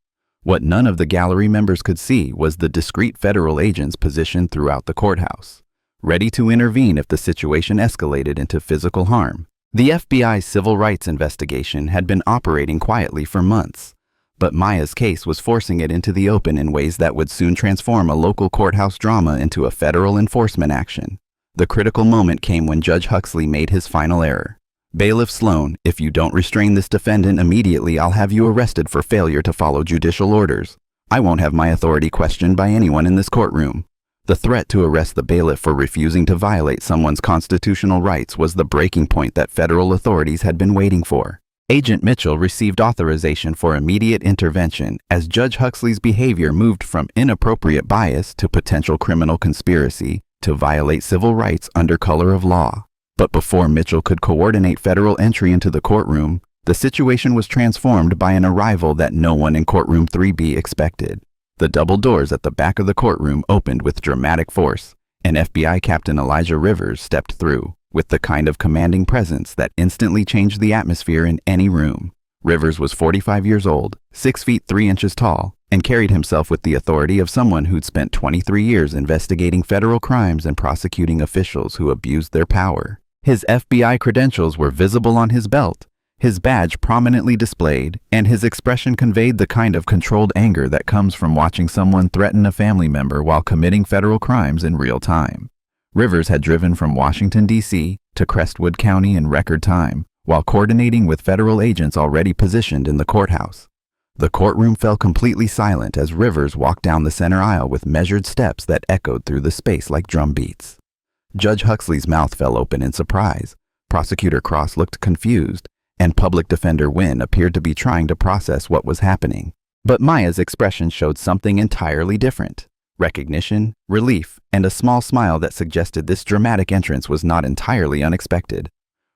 What none of the gallery members could see was the discreet federal agents positioned throughout the courthouse, ready to intervene if the situation escalated into physical harm. The FBI's civil rights investigation had been operating quietly for months, but Maya's case was forcing it into the open in ways that would soon transform a local courthouse drama into a federal enforcement action. The critical moment came when Judge Huxley made his final error. "Bailiff Sloan, if you don't restrain this defendant immediately, I'll have you arrested for failure to follow judicial orders. I won't have my authority questioned by anyone in this courtroom." The threat to arrest the bailiff for refusing to violate someone's constitutional rights was the breaking point that federal authorities had been waiting for. Agent Mitchell received authorization for immediate intervention as Judge Huxley's behavior moved from inappropriate bias to potential criminal conspiracy to violate civil rights under color of law. But before Mitchell could coordinate federal entry into the courtroom, the situation was transformed by an arrival that no one in courtroom 3B expected. The double doors at the back of the courtroom opened with dramatic force, and FBI Captain Elijah Rivers stepped through, with the kind of commanding presence that instantly changed the atmosphere in any room. Rivers was 45 years old, 6 feet 3 inches tall, and carried himself with the authority of someone who'd spent 23 years investigating federal crimes and prosecuting officials who abused their power. His FBI credentials were visible on his belt, his badge prominently displayed, and his expression conveyed the kind of controlled anger that comes from watching someone threaten a family member while committing federal crimes in real time. Rivers had driven from Washington, D.C. to Crestwood County in record time, while coordinating with federal agents already positioned in the courthouse. The courtroom fell completely silent as Rivers walked down the center aisle with measured steps that echoed through the space like drum beats. Judge Huxley's mouth fell open in surprise. Prosecutor Cross looked confused, and Public Defender Wynn appeared to be trying to process what was happening. But Maya's expression showed something entirely different: recognition, relief, and a small smile that suggested this dramatic entrance was not entirely unexpected.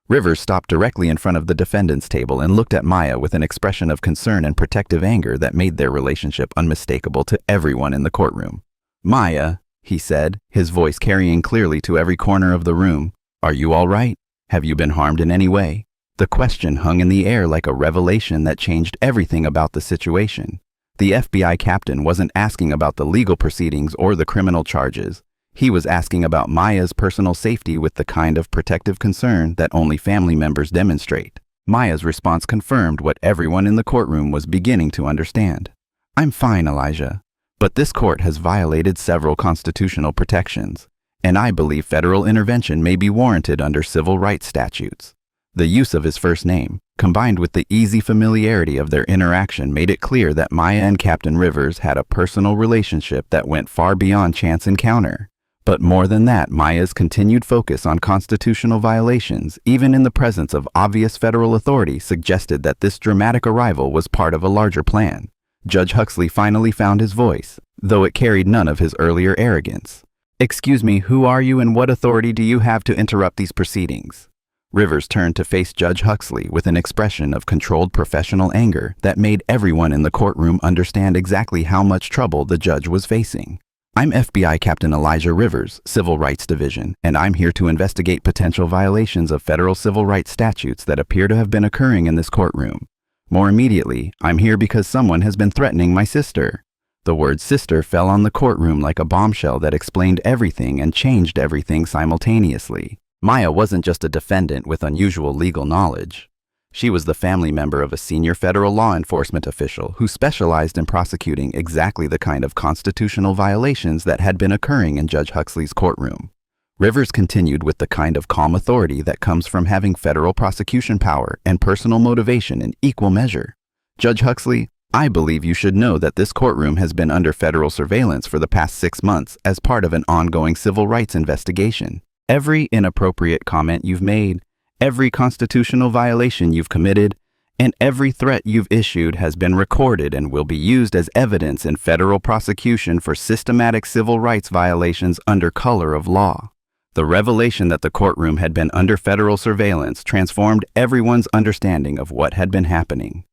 Rivers stopped directly in front of the defendant's table and looked at Maya with an expression of concern and protective anger that made their relationship unmistakable to everyone in the courtroom. "Maya," he said, his voice carrying clearly to every corner of the room, "are you all right? Have you been harmed in any way?" The question hung in the air like a revelation that changed everything about the situation. The FBI captain wasn't asking about the legal proceedings or the criminal charges. He was asking about Maya's personal safety with the kind of protective concern that only family members demonstrate. Maya's response confirmed what everyone in the courtroom was beginning to understand. "I'm fine, Elijah, but this court has violated several constitutional protections, and I believe federal intervention may be warranted under civil rights statutes." The use of his first name, combined with the easy familiarity of their interaction, made it clear that Maya and Captain Rivers had a personal relationship that went far beyond chance encounter. But more than that, Maya's continued focus on constitutional violations, even in the presence of obvious federal authority, suggested that this dramatic arrival was part of a larger plan. Judge Huxley finally found his voice, though it carried none of his earlier arrogance. "Excuse me, who are you and what authority do you have to interrupt these proceedings?" Rivers turned to face Judge Huxley with an expression of controlled professional anger that made everyone in the courtroom understand exactly how much trouble the judge was facing. "I'm FBI Captain Elijah Rivers, Civil Rights Division, and I'm here to investigate potential violations of federal civil rights statutes that appear to have been occurring in this courtroom. More immediately, I'm here because someone has been threatening my sister." The word sister fell on the courtroom like a bombshell that explained everything and changed everything simultaneously. Maya wasn't just a defendant with unusual legal knowledge. She was the family member of a senior federal law enforcement official who specialized in prosecuting exactly the kind of constitutional violations that had been occurring in Judge Huxley's courtroom. Rivers continued with the kind of calm authority that comes from having federal prosecution power and personal motivation in equal measure. Judge Huxley, I believe you should know that this courtroom has been under federal surveillance for the past 6 months as part of an ongoing civil rights investigation. Every inappropriate comment you've made, every constitutional violation you've committed, and every threat you've issued has been recorded and will be used as evidence in federal prosecution for systematic civil rights violations under color of law. The revelation that the courtroom had been under federal surveillance transformed everyone's understanding of what had been happening.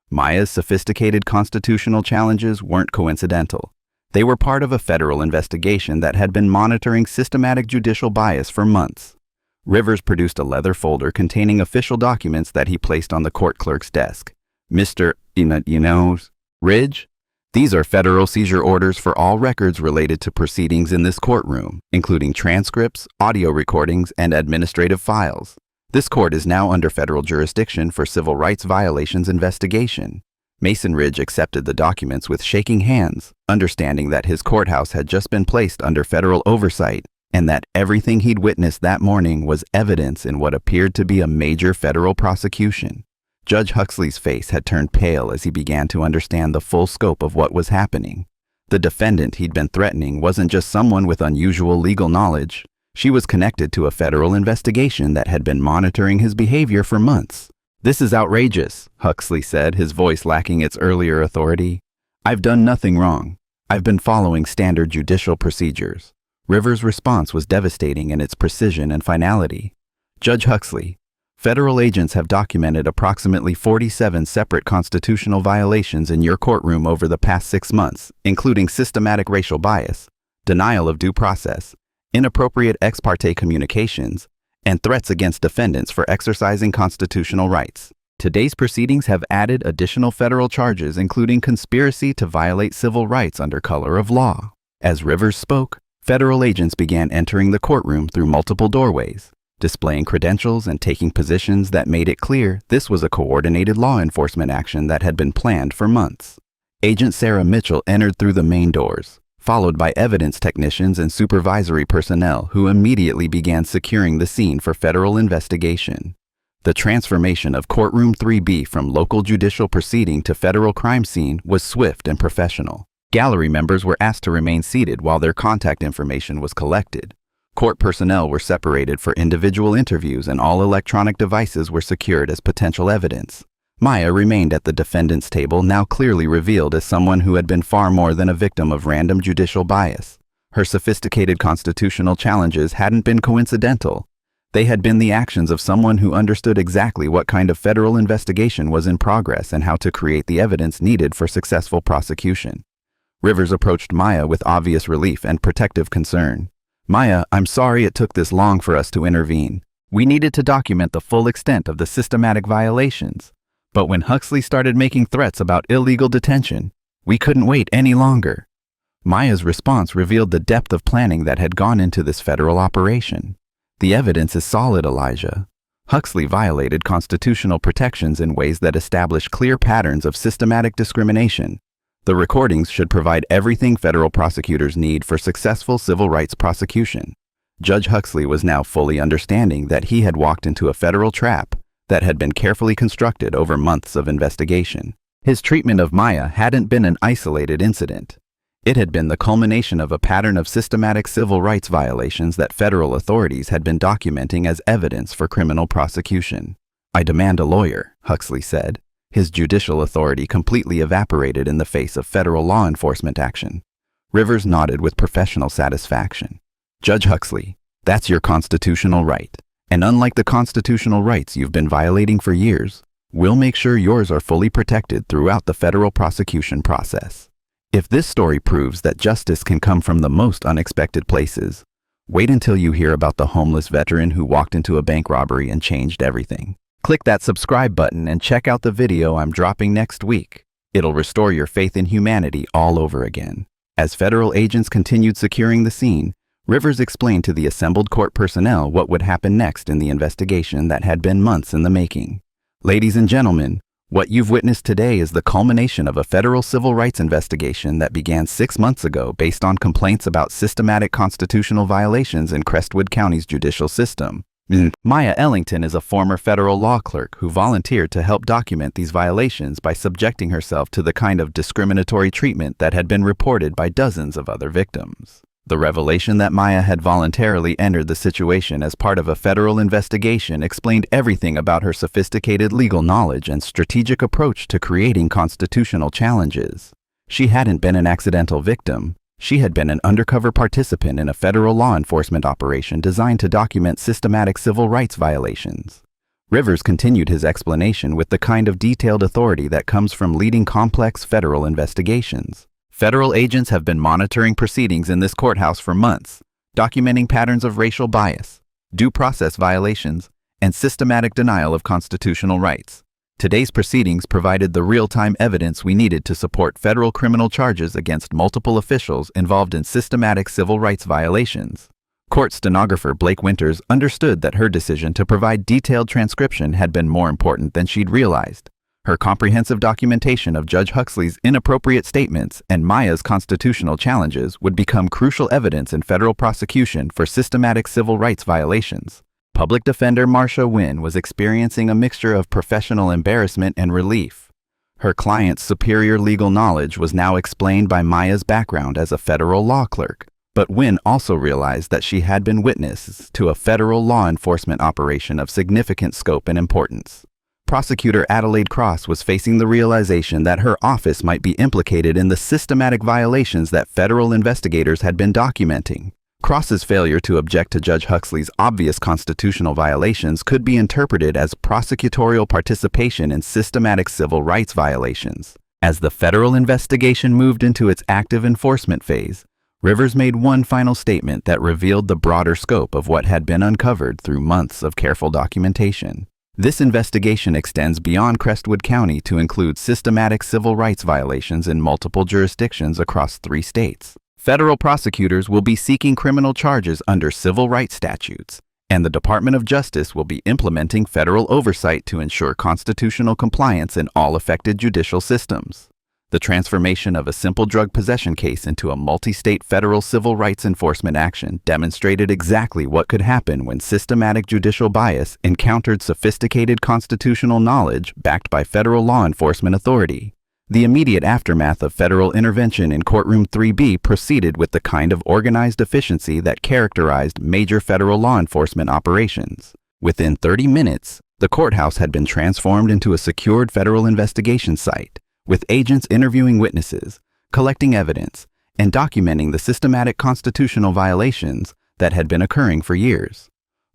Maya's sophisticated constitutional challenges weren't coincidental. They were part of a federal investigation that had been monitoring systematic judicial bias for months. Rivers produced a leather folder containing official documents that he placed on the court clerk's desk. Mr. Ridge? These are federal seizure orders for all records related to proceedings in this courtroom, including transcripts, audio recordings, and administrative files. This court is now under federal jurisdiction for civil rights violations investigation. Mason Ridge accepted the documents with shaking hands, understanding that his courthouse had just been placed under federal oversight and that everything he'd witnessed that morning was evidence in what appeared to be a major federal prosecution. Judge Huxley's face had turned pale as he began to understand the full scope of what was happening. The defendant he'd been threatening wasn't just someone with unusual legal knowledge. She was connected to a federal investigation that had been monitoring his behavior for months. "This is outrageous," Huxley said, his voice lacking its earlier authority. "I've done nothing wrong. I've been following standard judicial procedures." Rivers' response was devastating in its precision and finality. "Judge Huxley, federal agents have documented approximately 47 separate constitutional violations in your courtroom over the past 6 months, including systematic racial bias, denial of due process, inappropriate ex parte communications, and threats against defendants for exercising constitutional rights. Today's proceedings have added additional federal charges, including conspiracy to violate civil rights under color of law." As Rivers spoke, federal agents began entering the courtroom through multiple doorways, displaying credentials and taking positions that made it clear this was a coordinated law enforcement action that had been planned for months. Agent Sarah Mitchell entered through the main doors, followed by evidence technicians and supervisory personnel who immediately began securing the scene for federal investigation. The transformation of Courtroom 3B from local judicial proceeding to federal crime scene was swift and professional. Gallery members were asked to remain seated while their contact information was collected. Court personnel were separated for individual interviews and all electronic devices were secured as potential evidence. Maya remained at the defendant's table, now clearly revealed as someone who had been far more than a victim of random judicial bias. Her sophisticated constitutional challenges hadn't been coincidental. They had been the actions of someone who understood exactly what kind of federal investigation was in progress and how to create the evidence needed for successful prosecution. Rivers approached Maya with obvious relief and protective concern. "Maya, I'm sorry it took this long for us to intervene. We needed to document the full extent of the systematic violations. But when Huxley started making threats about illegal detention, we couldn't wait any longer." Maya's response revealed the depth of planning that had gone into this federal operation. "The evidence is solid, Elijah. Huxley violated constitutional protections in ways that establish clear patterns of systematic discrimination. The recordings should provide everything federal prosecutors need for successful civil rights prosecution." Judge Huxley was now fully understanding that he had walked into a federal trap that had been carefully constructed over months of investigation. His treatment of Maya hadn't been an isolated incident. It had been the culmination of a pattern of systematic civil rights violations that federal authorities had been documenting as evidence for criminal prosecution. "I demand a lawyer," Huxley said. His judicial authority completely evaporated in the face of federal law enforcement action. Rivers nodded with professional satisfaction. "Judge Huxley, that's your constitutional right. And unlike the constitutional rights you've been violating for years, we'll make sure yours are fully protected throughout the federal prosecution process. If this story proves that justice can come from the most unexpected places, wait until you hear about the homeless veteran who walked into a bank robbery and changed everything." Click that subscribe button and check out the video I'm dropping next week. It'll restore your faith in humanity all over again. As federal agents continued securing the scene, Rivers explained to the assembled court personnel what would happen next in the investigation that had been months in the making. Ladies and gentlemen, what you've witnessed today is the culmination of a federal civil rights investigation that began 6 months ago based on complaints about systematic constitutional violations in Crestwood County's judicial system. Maya Ellington is a former federal law clerk who volunteered to help document these violations by subjecting herself to the kind of discriminatory treatment that had been reported by dozens of other victims. The revelation that Maya had voluntarily entered the situation as part of a federal investigation explained everything about her sophisticated legal knowledge and strategic approach to creating constitutional challenges. She hadn't been an accidental victim. She had been an undercover participant in a federal law enforcement operation designed to document systematic civil rights violations. Rivers continued his explanation with the kind of detailed authority that comes from leading complex federal investigations. Federal agents have been monitoring proceedings in this courthouse for months, documenting patterns of racial bias, due process violations, and systematic denial of constitutional rights. Today's proceedings provided the real-time evidence we needed to support federal criminal charges against multiple officials involved in systematic civil rights violations. Court stenographer Blake Winters understood that her decision to provide detailed transcription had been more important than she'd realized. Her comprehensive documentation of Judge Huxley's inappropriate statements and Maya's constitutional challenges would become crucial evidence in federal prosecution for systematic civil rights violations. Public Defender Marsha Wynn was experiencing a mixture of professional embarrassment and relief. Her client's superior legal knowledge was now explained by Maya's background as a federal law clerk, but Wynn also realized that she had been witness to a federal law enforcement operation of significant scope and importance. Prosecutor Adelaide Cross was facing the realization that her office might be implicated in the systematic violations that federal investigators had been documenting. Cross's failure to object to Judge Huxley's obvious constitutional violations could be interpreted as prosecutorial participation in systematic civil rights violations. As the federal investigation moved into its active enforcement phase, Rivers made one final statement that revealed the broader scope of what had been uncovered through months of careful documentation. This investigation extends beyond Crestwood County to include systematic civil rights violations in multiple jurisdictions across 3 states. Federal prosecutors will be seeking criminal charges under civil rights statutes, and the Department of Justice will be implementing federal oversight to ensure constitutional compliance in all affected judicial systems. The transformation of a simple drug possession case into a multi-state federal civil rights enforcement action demonstrated exactly what could happen when systematic judicial bias encountered sophisticated constitutional knowledge backed by federal law enforcement authority. The immediate aftermath of federal intervention in Courtroom 3B proceeded with the kind of organized efficiency that characterized major federal law enforcement operations. Within 30 minutes, the courthouse had been transformed into a secured federal investigation site, with agents interviewing witnesses, collecting evidence, and documenting the systematic constitutional violations that had been occurring for years.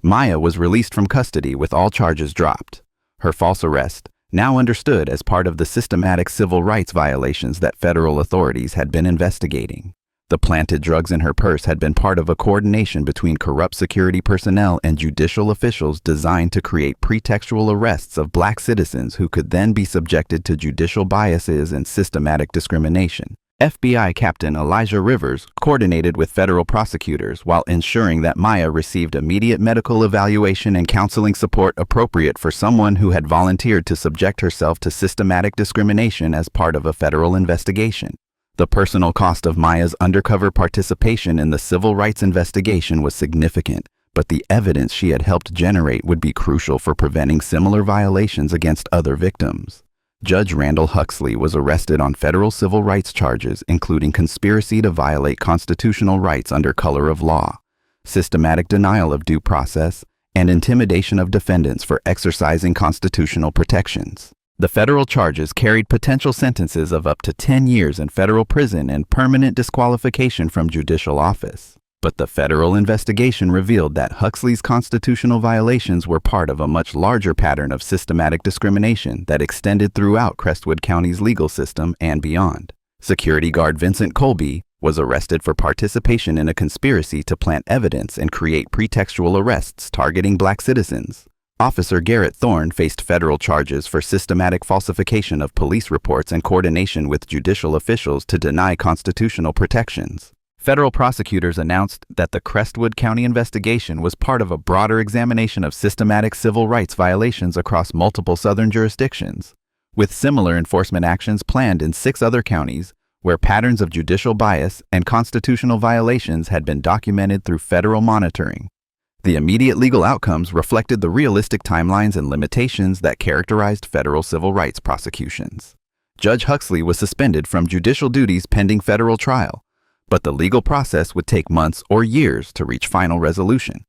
Maya was released from custody with all charges dropped. Her false arrest, now understood as part of the systematic civil rights violations that federal authorities had been investigating. The planted drugs in her purse had been part of a coordination between corrupt security personnel and judicial officials designed to create pretextual arrests of black citizens who could then be subjected to judicial biases and systematic discrimination. FBI Captain Elijah Rivers coordinated with federal prosecutors while ensuring that Maya received immediate medical evaluation and counseling support appropriate for someone who had volunteered to subject herself to systematic discrimination as part of a federal investigation. The personal cost of Maya's undercover participation in the civil rights investigation was significant, but the evidence she had helped generate would be crucial for preventing similar violations against other victims. Judge Randall Huxley was arrested on federal civil rights charges, including conspiracy to violate constitutional rights under color of law, systematic denial of due process, and intimidation of defendants for exercising constitutional protections. The federal charges carried potential sentences of up to 10 years in federal prison and permanent disqualification from judicial office. But the federal investigation revealed that Huxley's constitutional violations were part of a much larger pattern of systematic discrimination that extended throughout Crestwood County's legal system and beyond. Security guard Vincent Colby was arrested for participation in a conspiracy to plant evidence and create pretextual arrests targeting black citizens. Officer Garrett Thorne faced federal charges for systematic falsification of police reports and coordination with judicial officials to deny constitutional protections. Federal prosecutors announced that the Crestwood County investigation was part of a broader examination of systematic civil rights violations across multiple southern jurisdictions, with similar enforcement actions planned in 6 other counties where patterns of judicial bias and constitutional violations had been documented through federal monitoring. The immediate legal outcomes reflected the realistic timelines and limitations that characterized federal civil rights prosecutions. Judge Huxley was suspended from judicial duties pending federal trial, but the legal process would take months or years to reach final resolution.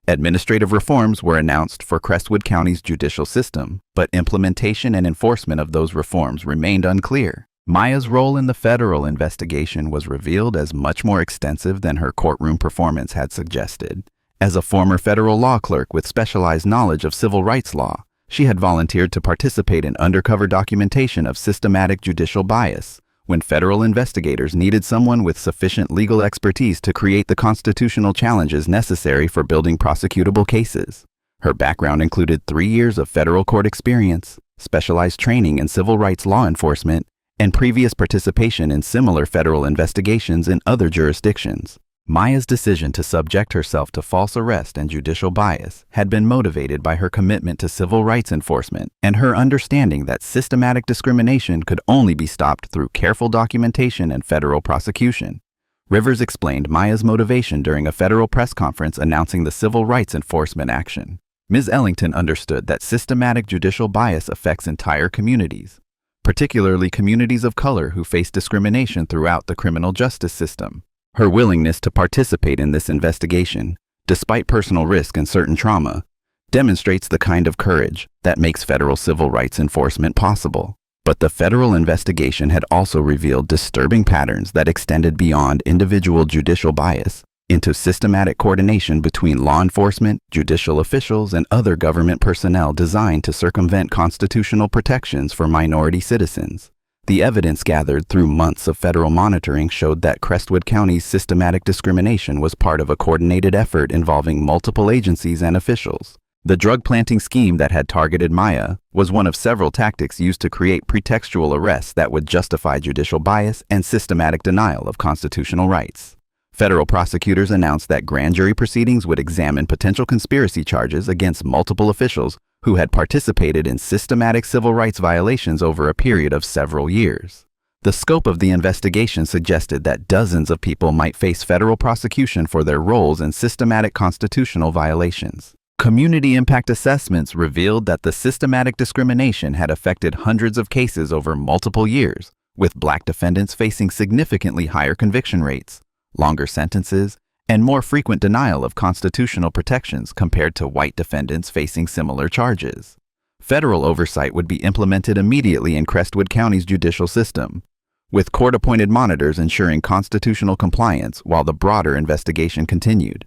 Administrative reforms were announced for Crestwood County's judicial system, but implementation and enforcement of those reforms remained unclear. Maya's role in the federal investigation was revealed as much more extensive than her courtroom performance had suggested. As a former federal law clerk with specialized knowledge of civil rights law, she had volunteered to participate in undercover documentation of systematic judicial bias when federal investigators needed someone with sufficient legal expertise to create the constitutional challenges necessary for building prosecutable cases. Her background included 3 years of federal court experience, specialized training in civil rights law enforcement, and previous participation in similar federal investigations in other jurisdictions. Maya's decision to subject herself to false arrest and judicial bias had been motivated by her commitment to civil rights enforcement and her understanding that systematic discrimination could only be stopped through careful documentation and federal prosecution. Rivers explained Maya's motivation during a federal press conference announcing the civil rights enforcement action. Ms. Ellington understood that systematic judicial bias affects entire communities, particularly communities of color who face discrimination throughout the criminal justice system. Her willingness to participate in this investigation, despite personal risk and certain trauma, demonstrates the kind of courage that makes federal civil rights enforcement possible. But the federal investigation had also revealed disturbing patterns that extended beyond individual judicial bias into systematic coordination between law enforcement, judicial officials, and other government personnel designed to circumvent constitutional protections for minority citizens. The evidence gathered through months of federal monitoring showed that Crestwood County's systematic discrimination was part of a coordinated effort involving multiple agencies and officials. The drug planting scheme that had targeted Maya was one of several tactics used to create pretextual arrests that would justify judicial bias and systematic denial of constitutional rights. Federal prosecutors announced that grand jury proceedings would examine potential conspiracy charges against multiple officials who had participated in systematic civil rights violations over a period of several years. The scope of the investigation suggested that dozens of people might face federal prosecution for their roles in systematic constitutional violations. Community impact assessments revealed that the systematic discrimination had affected hundreds of cases over multiple years, with Black defendants facing significantly higher conviction rates, longer sentences, and more frequent denial of constitutional protections compared to white defendants facing similar charges. Federal oversight would be implemented immediately in Crestwood County's judicial system, with court-appointed monitors ensuring constitutional compliance while the broader investigation continued.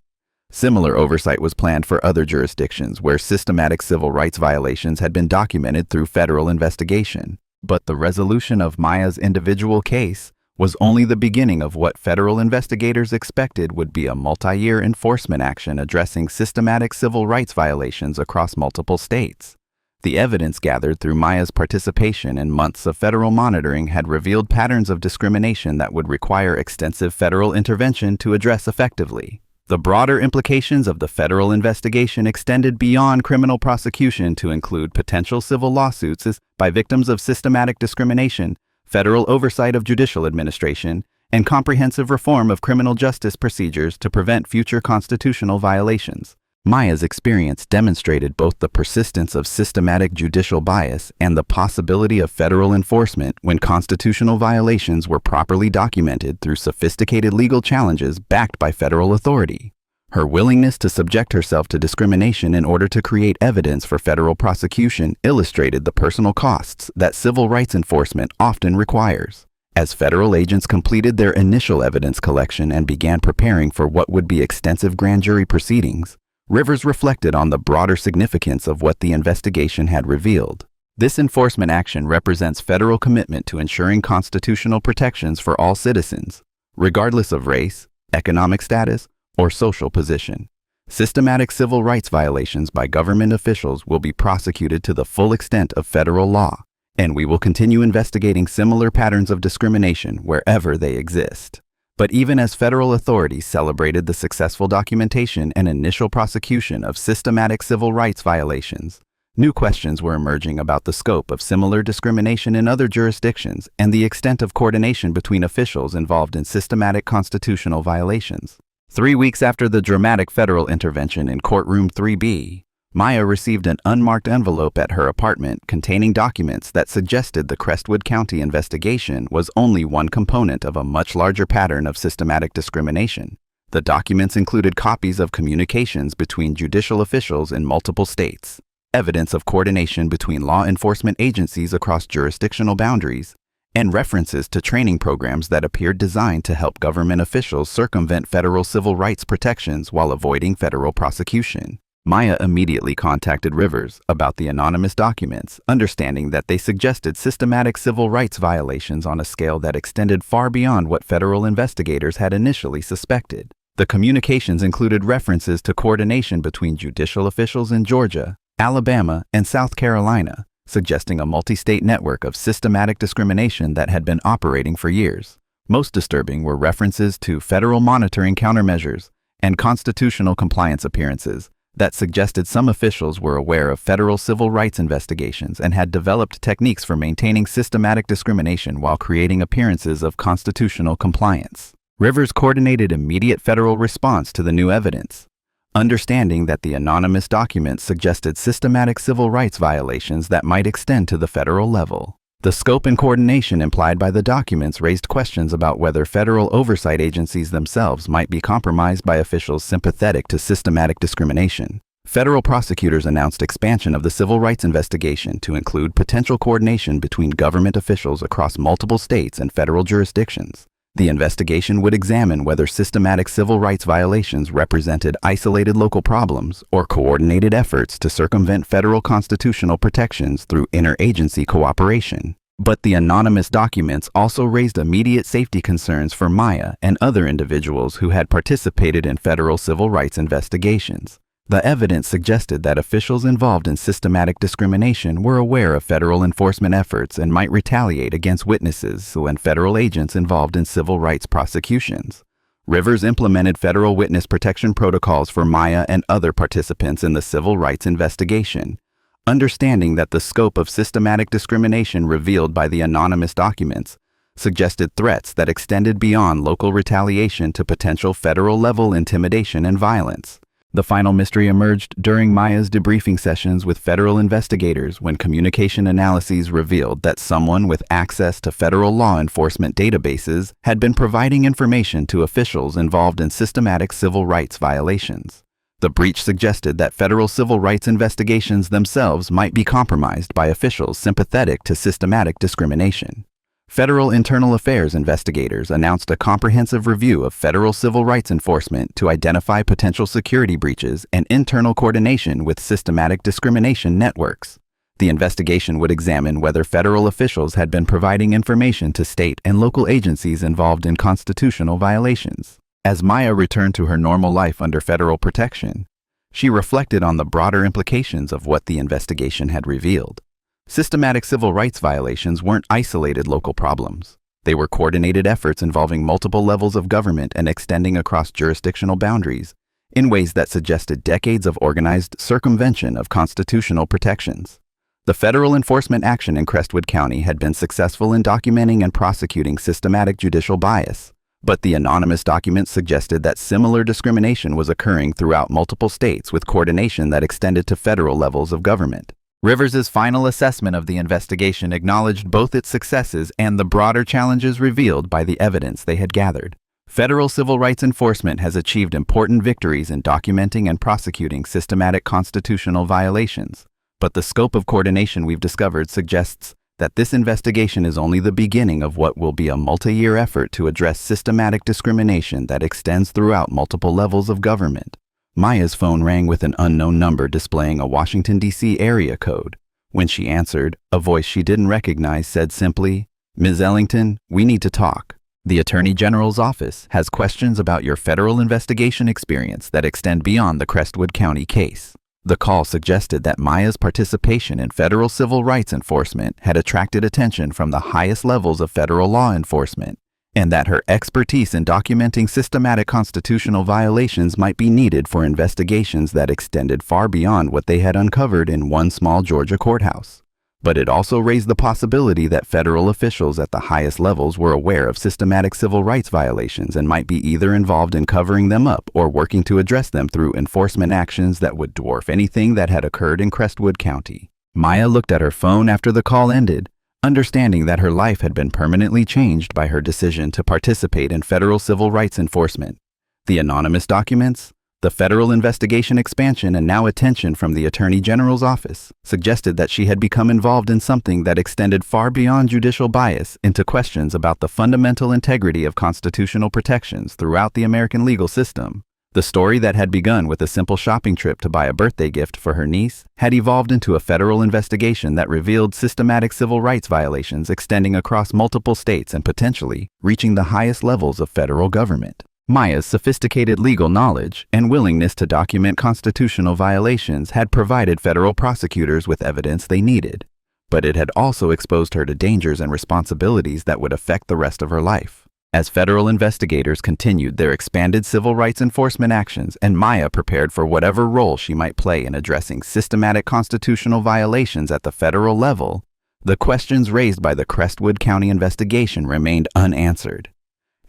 Similar oversight was planned for other jurisdictions where systematic civil rights violations had been documented through federal investigation. But the resolution of Maya's individual case was only the beginning of what federal investigators expected would be a multi-year enforcement action addressing systematic civil rights violations across multiple states. The evidence gathered through Maya's participation in months of federal monitoring had revealed patterns of discrimination that would require extensive federal intervention to address effectively. The broader implications of the federal investigation extended beyond criminal prosecution to include potential civil lawsuits by victims of systematic discrimination, federal oversight of judicial administration, and comprehensive reform of criminal justice procedures to prevent future constitutional violations. Maya's experience demonstrated both the persistence of systematic judicial bias and the possibility of federal enforcement when constitutional violations were properly documented through sophisticated legal challenges backed by federal authority. Her willingness to subject herself to discrimination in order to create evidence for federal prosecution illustrated the personal costs that civil rights enforcement often requires. As federal agents completed their initial evidence collection and began preparing for what would be extensive grand jury proceedings, Rivers reflected on the broader significance of what the investigation had revealed. This enforcement action represents federal commitment to ensuring constitutional protections for all citizens, regardless of race, economic status, or social position. Systematic civil rights violations by government officials will be prosecuted to the full extent of federal law, and we will continue investigating similar patterns of discrimination wherever they exist. But even as federal authorities celebrated the successful documentation and initial prosecution of systematic civil rights violations, new questions were emerging about the scope of similar discrimination in other jurisdictions and the extent of coordination between officials involved in systematic constitutional violations. 3 weeks after the dramatic federal intervention in courtroom 3B, Maya received an unmarked envelope at her apartment containing documents that suggested the Crestwood County investigation was only one component of a much larger pattern of systematic discrimination. The documents included copies of communications between judicial officials in multiple states, evidence of coordination between law enforcement agencies across jurisdictional boundaries, and references to training programs that appeared designed to help government officials circumvent federal civil rights protections while avoiding federal prosecution. Maya immediately contacted Rivers about the anonymous documents, understanding that they suggested systematic civil rights violations on a scale that extended far beyond what federal investigators had initially suspected. The communications included references to coordination between judicial officials in Georgia, Alabama, and South Carolina, suggesting a multi-state network of systematic discrimination that had been operating for years. Most disturbing were references to federal monitoring countermeasures and constitutional compliance appearances that suggested some officials were aware of federal civil rights investigations and had developed techniques for maintaining systematic discrimination while creating appearances of constitutional compliance. Rivers coordinated immediate federal response to the new evidence, understanding that the anonymous documents suggested systematic civil rights violations that might extend to the federal level. The scope and coordination implied by the documents raised questions about whether federal oversight agencies themselves might be compromised by officials sympathetic to systematic discrimination. Federal prosecutors announced expansion of the civil rights investigation to include potential coordination between government officials across multiple states and federal jurisdictions. The investigation would examine whether systematic civil rights violations represented isolated local problems or coordinated efforts to circumvent federal constitutional protections through interagency cooperation. But the anonymous documents also raised immediate safety concerns for Maya and other individuals who had participated in federal civil rights investigations. The evidence suggested that officials involved in systematic discrimination were aware of federal enforcement efforts and might retaliate against witnesses and federal agents involved in civil rights prosecutions. Rivers implemented federal witness protection protocols for Maya and other participants in the civil rights investigation, understanding that the scope of systematic discrimination revealed by the anonymous documents suggested threats that extended beyond local retaliation to potential federal-level intimidation and violence. The final mystery emerged during Maya's debriefing sessions with federal investigators when communication analyses revealed that someone with access to federal law enforcement databases had been providing information to officials involved in systematic civil rights violations. The breach suggested that federal civil rights investigations themselves might be compromised by officials sympathetic to systematic discrimination. Federal Internal Affairs investigators announced a comprehensive review of federal civil rights enforcement to identify potential security breaches and internal coordination with systematic discrimination networks. The investigation would examine whether federal officials had been providing information to state and local agencies involved in constitutional violations. As Maya returned to her normal life under federal protection, she reflected on the broader implications of what the investigation had revealed. Systematic civil rights violations weren't isolated local problems. They were coordinated efforts involving multiple levels of government and extending across jurisdictional boundaries in ways that suggested decades of organized circumvention of constitutional protections. The federal enforcement action in Crestwood County had been successful in documenting and prosecuting systematic judicial bias, but the anonymous documents suggested that similar discrimination was occurring throughout multiple states with coordination that extended to federal levels of government. Rivers's final assessment of the investigation acknowledged both its successes and the broader challenges revealed by the evidence they had gathered. Federal civil rights enforcement has achieved important victories in documenting and prosecuting systematic constitutional violations, but the scope of coordination we've discovered suggests that this investigation is only the beginning of what will be a multi-year effort to address systematic discrimination that extends throughout multiple levels of government. Maya's phone rang with an unknown number displaying a Washington, D.C. area code. When she answered, a voice she didn't recognize said simply, "Ms. Ellington, we need to talk." The Attorney General's office has questions about your federal investigation experience that extend beyond the Crestwood County case. The call suggested that Maya's participation in federal civil rights enforcement had attracted attention from the highest levels of federal law enforcement, and that her expertise in documenting systematic constitutional violations might be needed for investigations that extended far beyond what they had uncovered in one small Georgia courthouse. But it also raised the possibility that federal officials at the highest levels were aware of systematic civil rights violations and might be either involved in covering them up or working to address them through enforcement actions that would dwarf anything that had occurred in Crestwood County. Maya looked at her phone after the call ended, understanding that her life had been permanently changed by her decision to participate in federal civil rights enforcement. The anonymous documents, the federal investigation expansion, and now attention from the Attorney General's office suggested that she had become involved in something that extended far beyond judicial bias into questions about the fundamental integrity of constitutional protections throughout the American legal system. The story that had begun with a simple shopping trip to buy a birthday gift for her niece had evolved into a federal investigation that revealed systematic civil rights violations extending across multiple states and potentially reaching the highest levels of federal government. Maya's sophisticated legal knowledge and willingness to document constitutional violations had provided federal prosecutors with evidence they needed, but it had also exposed her to dangers and responsibilities that would affect the rest of her life. As federal investigators continued their expanded civil rights enforcement actions and Maya prepared for whatever role she might play in addressing systematic constitutional violations at the federal level, the questions raised by the Crestwood County investigation remained unanswered.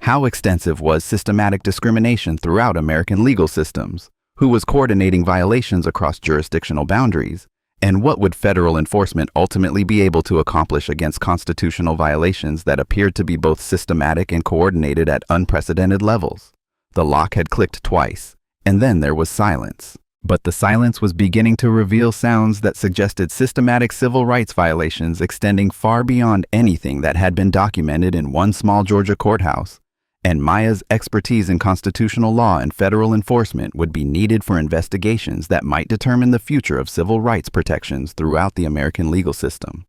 How extensive was systematic discrimination throughout American legal systems? Who was coordinating violations across jurisdictional boundaries? And what would federal enforcement ultimately be able to accomplish against constitutional violations that appeared to be both systematic and coordinated at unprecedented levels? The lock had clicked twice, and then there was silence. But the silence was beginning to reveal sounds that suggested systematic civil rights violations extending far beyond anything that had been documented in one small Georgia courthouse. And Maya's expertise in constitutional law and federal enforcement would be needed for investigations that might determine the future of civil rights protections throughout the American legal system.